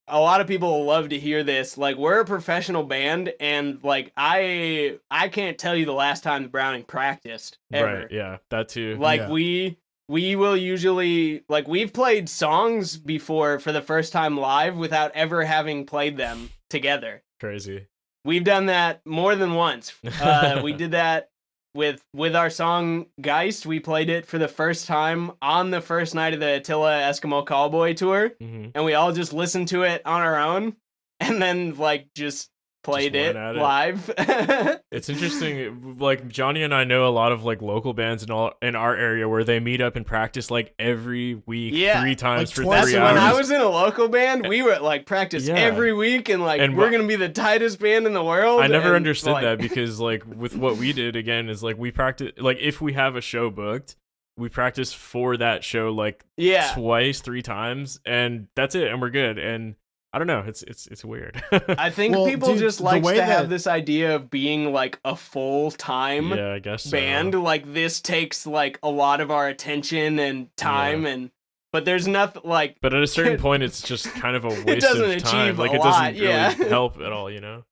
a lot of people love to hear this. Like, we're a professional band, and like I can't tell you the last time the Browning practiced ever. Right? Yeah, that too. Like we will usually, like, we've played songs before for the first time live without ever having played them together. Crazy. We've done that more than once. We did that with our song Geist. We played it for the first time on the first night of the Attila Eskimo Callboy tour, and we all just listened to it on our own, and then like just played went it at it. live. It's interesting. Like Johnny and I know a lot of like local bands in our area where they meet up and practice like every week, 3 times for 3 That's hours. when I was in a local band. We were like practice every week, and like we're gonna be the tightest band in the world. I never understood that because like with what we did again is like we practice like if we have a show booked, we practice for that show like twice, 3 times, and that's it, and we're good. And I don't know, it's weird. I think people just like to have this idea of being like a full-time I guess band. So. Like this takes like a lot of our attention and time but there's nothing like but at a certain point it's just kind of a waste it doesn't of time. achieve Like a it doesn't lot, really help at all, you know?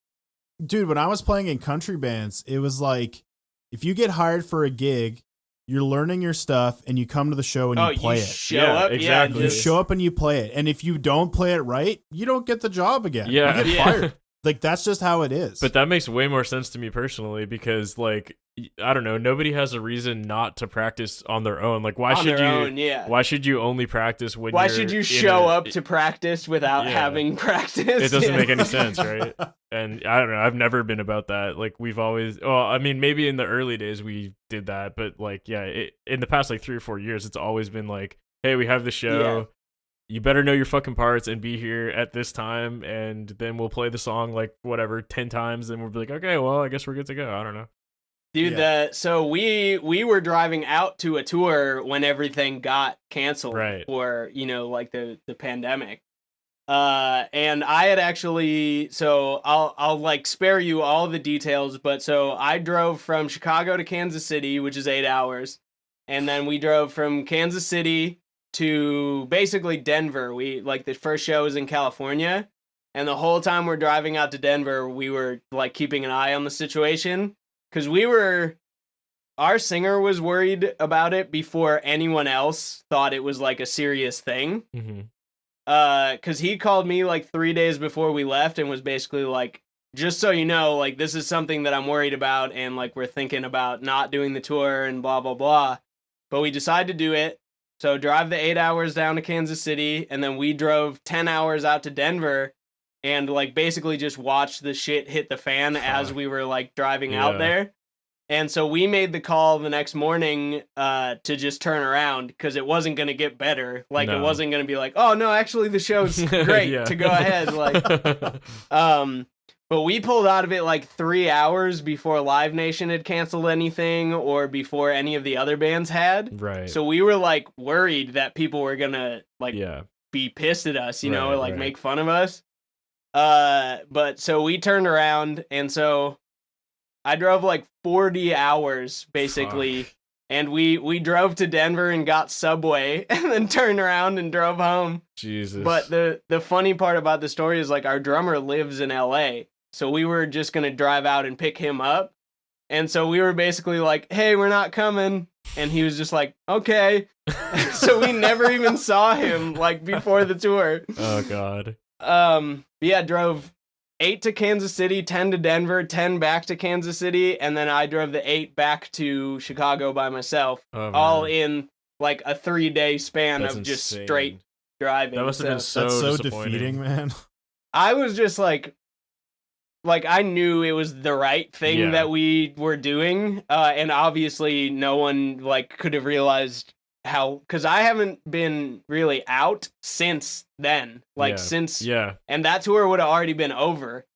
Dude, when I was playing in country bands, it was like if you get hired for a gig, you're learning your stuff and you come to the show and you play it. Show up, exactly. You show up and you play it. And if you don't play it right, you don't get the job again. Yeah. You get fired. Like that's just how it is. But that makes way more sense to me personally because like I don't know, nobody has a reason not to practice on their own. Like why should you only practice when why should you show up to practice without having practice? It doesn't make any sense, right? And I don't know, I've never been about that. Like we've always I mean maybe in the early days we did that, but like in the past like 3 or 4 years it's always been like, hey, we have the show. You better know your fucking parts and be here at this time, and then we'll play the song like whatever 10 times, and we'll be like, okay, well, I guess we're good to go. I don't know, dude. So we were driving out to a tour when everything got canceled for like the pandemic, and I had actually I'll like spare you all the details, but so I drove from Chicago to Kansas City, which is 8 hours, and then we drove from Kansas City to basically Denver. We like the first show was in California, and the whole time we're driving out to Denver, we were like keeping an eye on the situation because our singer was worried about it before anyone else thought it was like a serious thing. Because he called me like 3 days before we left and was basically like, just so you know, like this is something that I'm worried about, and like we're thinking about not doing the tour and blah blah blah, but we decided to do it. So drive the 8 hours down to Kansas City, and then we drove 10 hours out to Denver and like basically just watched the shit hit the fan as we were like driving out there. And so we made the call the next morning to just turn around because it wasn't going to get better. Like it wasn't going to be like, oh no, actually the show's great to go ahead. Like, but we pulled out of it like 3 hours before Live Nation had canceled anything or before any of the other bands had. Right. So we were like worried that people were gonna like be pissed at us, or like make fun of us. But so we turned around, and so I drove like 40 hours basically. Fuck. And we drove to Denver and got Subway and then turned around and drove home. Jesus. But the funny part about the story is like our drummer lives in LA. So we were just going to drive out and pick him up. And so we were basically like, hey, we're not coming. And he was just like, okay. So we never even saw him like before the tour. Oh, God. Drove 8 to Kansas City, 10 to Denver, 10 back to Kansas City. And then I drove the 8 back to Chicago by myself. All in like a 3-day span of just straight driving. That must have been so defeating, man. I was just like I knew it was the right thing that we were doing, and obviously no one like could have realized how, because I haven't been really out since then, and that tour would have already been over.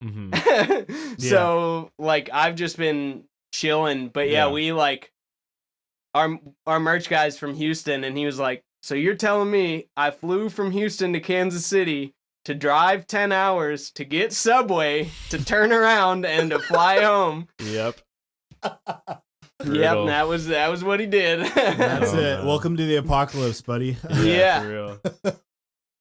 So like I've just been chilling, but we like our merch guy's from Houston, and he was like, so you're telling me I flew from Houston to Kansas City to drive 10 hours to get Subway to turn around and to fly home? Yep. Yep, that was what he did. That's it. Welcome to the apocalypse, buddy. Yeah. For real.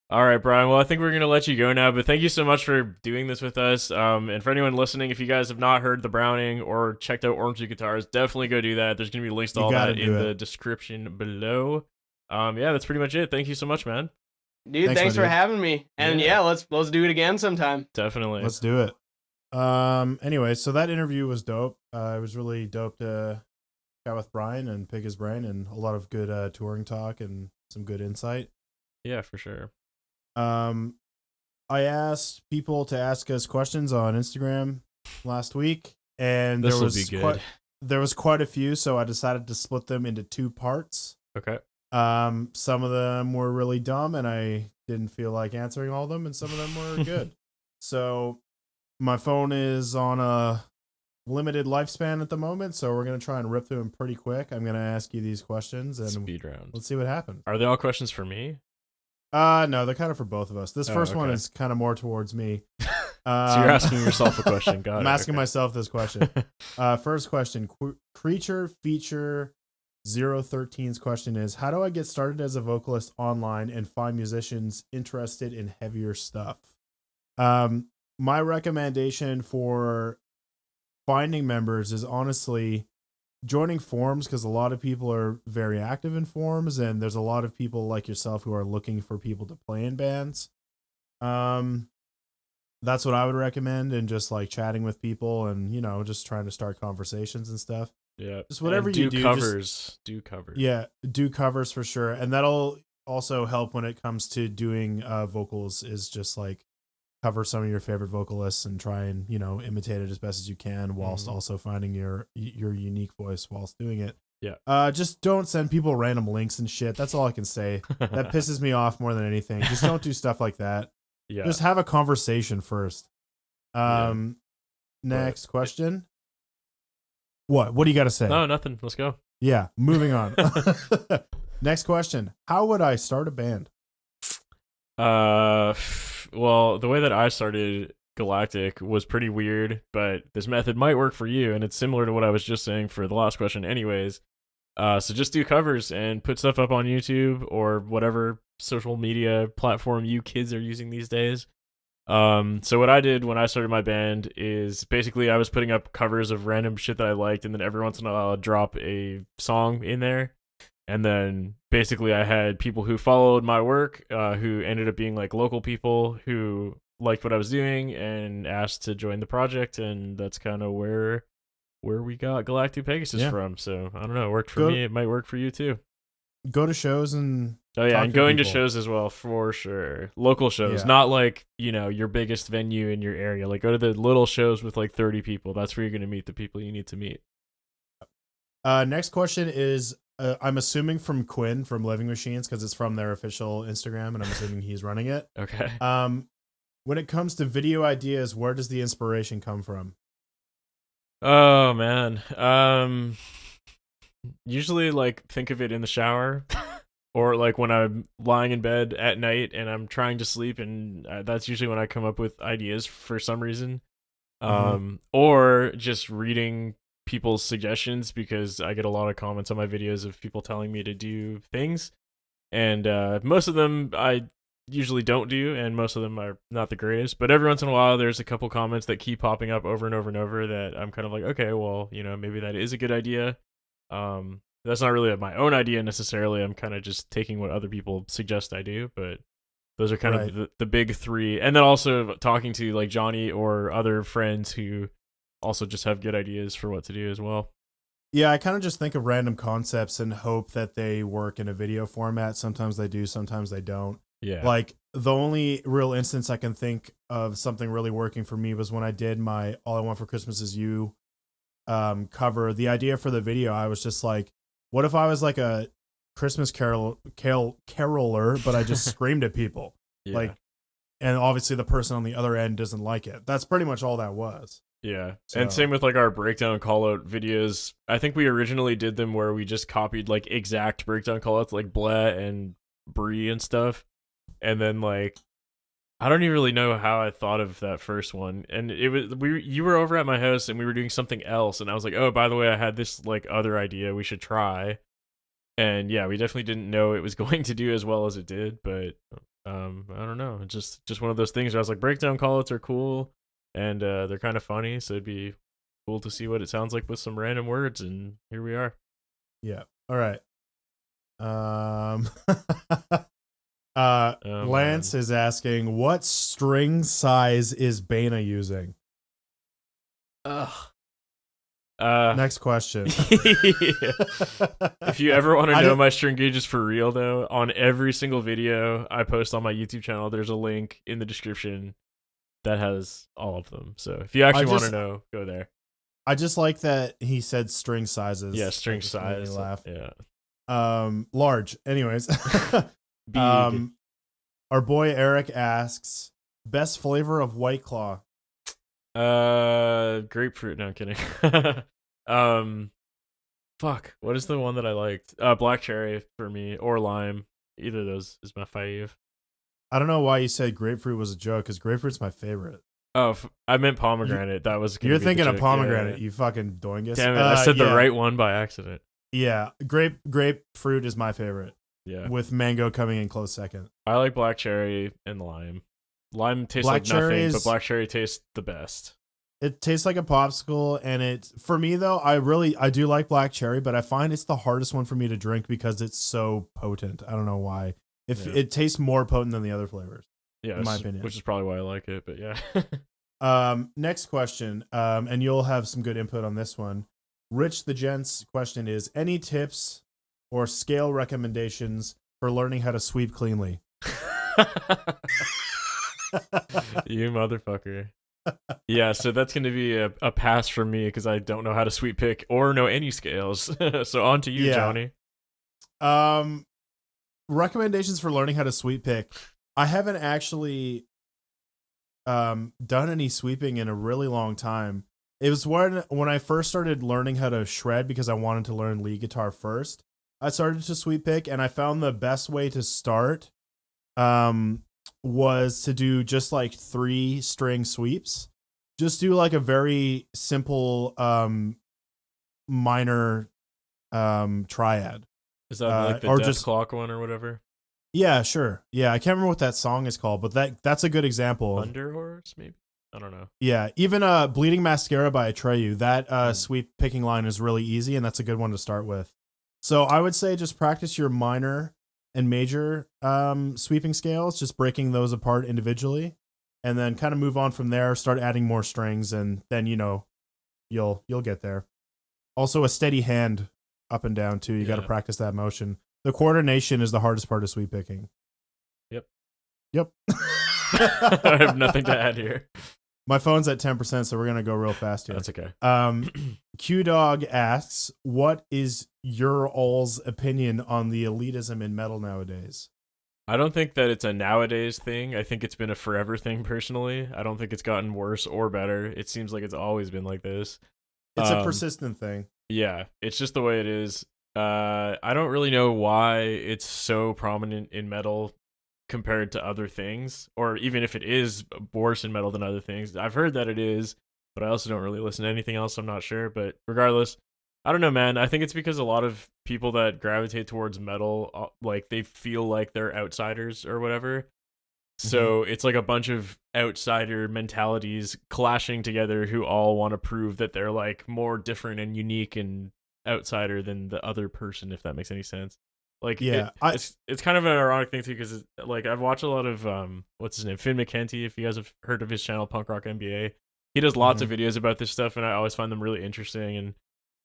All right, Brian. Well, I think we're going to let you go now, but thank you so much for doing this with us. And for anyone listening, if you guys have not heard The Browning or checked out Ormsby Guitars, definitely go do that. There's going to be links to all that in the description below. That's pretty much it. Thank you so much, man. Dude, thanks for having me. And let's do it again sometime. Definitely. Let's do it. Anyway, so that interview was dope. It was really dope to chat with Brian and pick his brain, and a lot of good touring talk and some good insight. Yeah, for sure. I asked people to ask us questions on Instagram last week, and This will be good. There was quite a few, so I decided to split them into 2 parts. Okay. Some of them were really dumb, and I didn't feel like answering all of them, and some of them were good. So my phone is on a limited lifespan at the moment, so we're gonna try and rip through them pretty quick. I'm gonna ask you these questions, and Speed round. let's see what happens. Are they all questions for me? No, they're kind of for both of us. This first one okay. is kind of more towards me. So you're asking yourself a question. Got it. I'm asking myself this question. First question, Creature Feature 013's question is, how do I get started as a vocalist online and find musicians interested in heavier stuff? My recommendation for finding members is honestly joining forums, because a lot of people are very active in forums, and there's a lot of people like yourself who are looking for people to play in bands. That's what I would recommend, and just like chatting with people and, you know, just trying to start conversations and stuff. Yeah. Just whatever and you do. Do covers. Yeah, do covers for sure. And that'll also help when it comes to doing vocals, is just like cover some of your favorite vocalists and try and, you know, imitate it as best as you can, whilst also finding your unique voice whilst doing it. Yeah. Just don't send people random links and shit. That's all I can say. That pisses me off more than anything. Just don't do stuff like that. Yeah. Just have a conversation first. Next question. What do you got to say? No, nothing. Let's go. Yeah, moving on. Next question. How would I start a band? Well, the way that I started Galactic was pretty weird, but this method might work for you, and it's similar to what I was just saying for the last question anyways. So just do covers and put stuff up on YouTube or whatever social media platform you kids are using these days. So what I did when I started my band is basically I was putting up covers of random shit that I liked, and then every once in a while I'd drop a song in there. And then basically I had people who followed my work, who ended up being like local people who liked what I was doing and asked to join the project, and that's kind of where we got Galactic Pegasus from. So I don't know, it worked for me. It might work for you too. Go to shows and and going to shows as well, for sure. Local shows, not like, you know, your biggest venue in your area. Like go to the little shows with like 30 people. That's where you're going to meet the people you need to meet. Next question is, I'm assuming from Quinn from Living Machines, because it's from their official Instagram, and I'm assuming he's running it. Okay. When it comes to video ideas, where does the inspiration come from? Oh man. Usually like think of it in the shower or like when I'm lying in bed at night and I'm trying to sleep, and that's usually when I come up with ideas for some reason. Or just reading people's suggestions, because I get a lot of comments on my videos of people telling me to do things, and most of them I usually don't do, and most of them are not the greatest, but every once in a while there's a couple comments that keep popping up over and over and over that I'm kind of like, okay, well, you know, maybe that is a good idea. That's not really my own idea necessarily. I'm kind of just taking what other people suggest I do, but those are kind of the big three. And then also talking to like Johnny or other friends who also just have good ideas for what to do as well. Yeah, I kind of just think of random concepts and hope that they work in a video format. Sometimes they do, sometimes they don't. Yeah. Like the only real instance I can think of something really working for me was when I did my All I Want for Christmas Is You cover. The idea for the video, I was just like, what if I was like a Christmas caroler, but I just screamed at people? Like, and obviously the person on the other end doesn't like it. That's pretty much all that was. Yeah. So. And same with like our breakdown callout videos. I think we originally did them where we just copied like exact breakdown callouts like Blah and Brie and stuff. And then like I don't even really know how I thought of that first one. And it was you were over at my house and we were doing something else, and I was like, "Oh, by the way, I had this like other idea we should try." And yeah, we definitely didn't know it was going to do as well as it did, but I don't know. It's just one of those things where I was like, breakdown callouts are cool and they're kind of funny, so it'd be cool to see what it sounds like with some random words, and here we are. Yeah. All right. Lance is asking, what string size is Bana using? Ugh. Next question. If you ever want to know my string gauges for real, though, on every single video I post on my YouTube channel, there's a link in the description that has all of them. So if you actually want to know, go there. I just like that he said string sizes. Yeah, string size. Laugh. Yeah. Large. Anyways. Big. Our boy Eric asks, best flavor of White Claw. Grapefruit. No, I'm kidding. Fuck. What is the one that I liked? Black cherry for me, or lime. Either of those is my fave. I don't know why you said grapefruit was a joke, because grapefruit's my favorite. Oh, I meant pomegranate. That was. You're thinking of pomegranate. Yeah. You fucking doingus. Damn it! I said the right one by accident. Yeah, grapefruit is my favorite. Yeah, with mango coming in close second. I like black cherry and lime. Lime tastes like nothing, but black cherry tastes the best. It tastes like a popsicle, and for me though, I do like black cherry, but I find it's the hardest one for me to drink because it's so potent. I don't know why. It tastes more potent than the other flavors. Yeah, in my opinion, which is probably why I like it. But yeah. Next question, and you'll have some good input on this one. Rich the Gent's question is: any tips or scale recommendations for learning how to sweep cleanly? You motherfucker. Yeah, so that's going to be a pass for me because I don't know how to sweep pick or know any scales. So on to you, Johnny. Recommendations for learning how to sweep pick. I haven't actually done any sweeping in a really long time. It was when I first started learning how to shred because I wanted to learn lead guitar first. I started to sweep pick, and I found the best way to start was to do just like 3 string sweeps. Just do like a very simple minor triad. Is that like the Death Clock one or whatever? Yeah, sure. Yeah, I can't remember what that song is called, but that's a good example. Thunder Horse, maybe? I don't know. Yeah, even Bleeding Mascara by Atreyu, that sweep picking line is really easy, and that's a good one to start with. So I would say just practice your minor and major sweeping scales, just breaking those apart individually, and then kind of move on from there, start adding more strings, and then, you'll get there. Also, a steady hand up and down, too. You got to practice that motion. The coordination is the hardest part of sweep picking. Yep. I have nothing to add here. My phone's at 10%, so we're going to go real fast here. That's okay. Q-Dog asks, what is your all's opinion on the elitism in metal nowadays? I don't think that it's a nowadays thing. I think it's been a forever thing, personally. I don't think it's gotten worse or better. It seems like it's always been like this. It's a persistent thing. Yeah, it's just the way it is. I don't really know why it's so prominent in metal compared to other things, or even if it is worse in metal than other things. I've heard that it is, but I also don't really listen to anything else. I'm not sure, but regardless, I don't know, man. I think it's because a lot of people that gravitate towards metal, like they feel like they're outsiders or whatever. So it's like a bunch of outsider mentalities clashing together who all want to prove that they're like more different and unique and outsider than the other person, if that makes any sense. Like, yeah, it's kind of an ironic thing too, because like I've watched a lot of what's his name, Finn McKenty. If you guys have heard of his channel, Punk Rock MBA, he does lots of videos about this stuff, and I always find them really interesting. And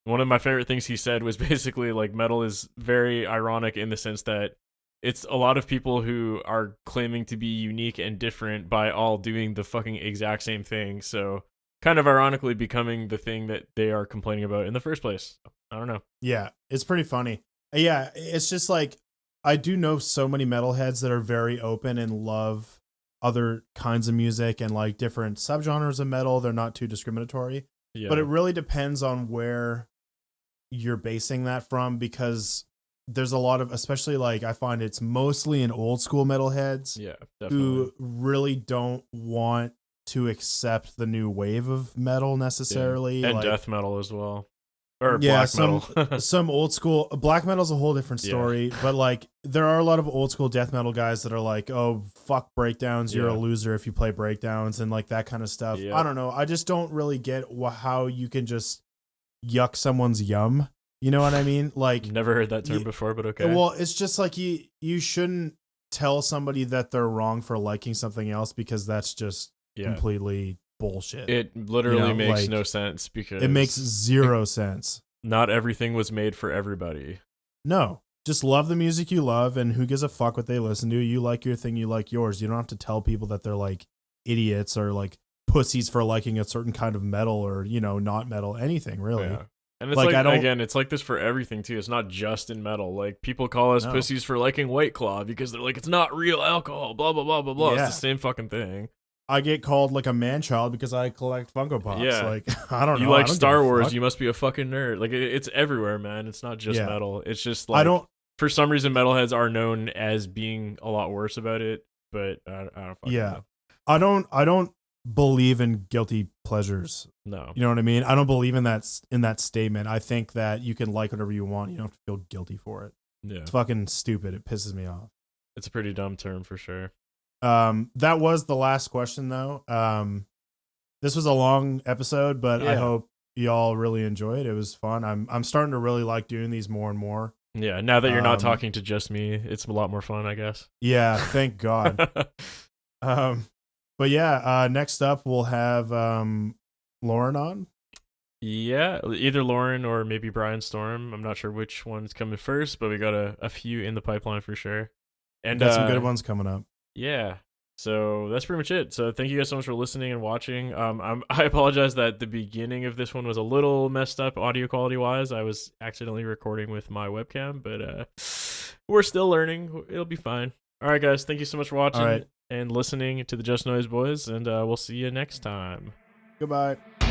one of my favorite things he said was basically like metal is very ironic in the sense that it's a lot of people who are claiming to be unique and different by all doing the fucking exact same thing. So kind of ironically becoming the thing that they are complaining about in the first place. I don't know. Yeah, it's pretty funny. Yeah, it's just like I do know so many metalheads that are very open and love other kinds of music and like different subgenres of metal. They're not too discriminatory. Yeah. But it really depends on where you're basing that from, because there's a lot of, especially like I find it's mostly in old school metalheads who really don't want to accept the new wave of metal necessarily. Yeah. And like, death metal as well. Or black metal. Some old school black metal's a whole different story, but like there are a lot of old school death metal guys that are like, oh, fuck breakdowns, you're a loser if you play breakdowns and like that kind of stuff. Yeah. I don't know. I just don't really get how you can just yuck someone's yum. You know what I mean? Like, never heard that term before, but okay. Well, it's just like you shouldn't tell somebody that they're wrong for liking something else, because that's just completely bullshit. It literally makes like, no sense because it makes zero sense. Not everything was made for everybody. No, just love the music you love, and who gives a fuck what they listen to? You like your thing, you like yours. You don't have to tell people that they're like idiots or like pussies for liking a certain kind of metal or, you know, not metal, anything really. Yeah. And it's Like, like, I don't- again, it's like this for everything too. It's not just in metal. Like people call us No. pussies for liking White Claw because they're like, it's not real alcohol, blah blah blah blah blah. Yeah. It's the same fucking thing. I get called like a man child because I collect Funko Pops. Yeah. Like, I don't know. You like I don't Star give a Wars, fuck. you must be a fucking nerd. Like it's everywhere, man. It's not just Yeah. metal. It's just like I don't. for some reason metalheads are known as being a lot worse about it, but I don't fucking Yeah. know. I don't believe in guilty pleasures. No. You know what I mean? I don't believe in that statement. I think that you can like whatever you want. You don't have to feel guilty for it. Yeah. It's fucking stupid. It pisses me off. It's a pretty dumb term for sure. That was the last question though. This was a long episode, but I Yeah. hope y'all really enjoyed. It was fun. I'm starting to really like doing these more and more. Yeah, now that you're not Um, talking to just me, it's a lot more fun, I guess. Yeah, thank God. But yeah, next up we'll have Lauren on. Yeah, either Lauren or maybe Brian Storm. I'm not sure which one's coming first, but we got a few in the pipeline for sure. And Got some good ones coming up. Yeah. So that's pretty much it. So thank you guys so much for listening and watching. I apologize that the beginning of this one was a little messed up audio quality wise. I was accidentally recording with my webcam, but we're still learning. It'll be fine. All right, guys. Thank you so much for watching All right. and listening to the Just Noise Boys, and we'll see you next time. Goodbye.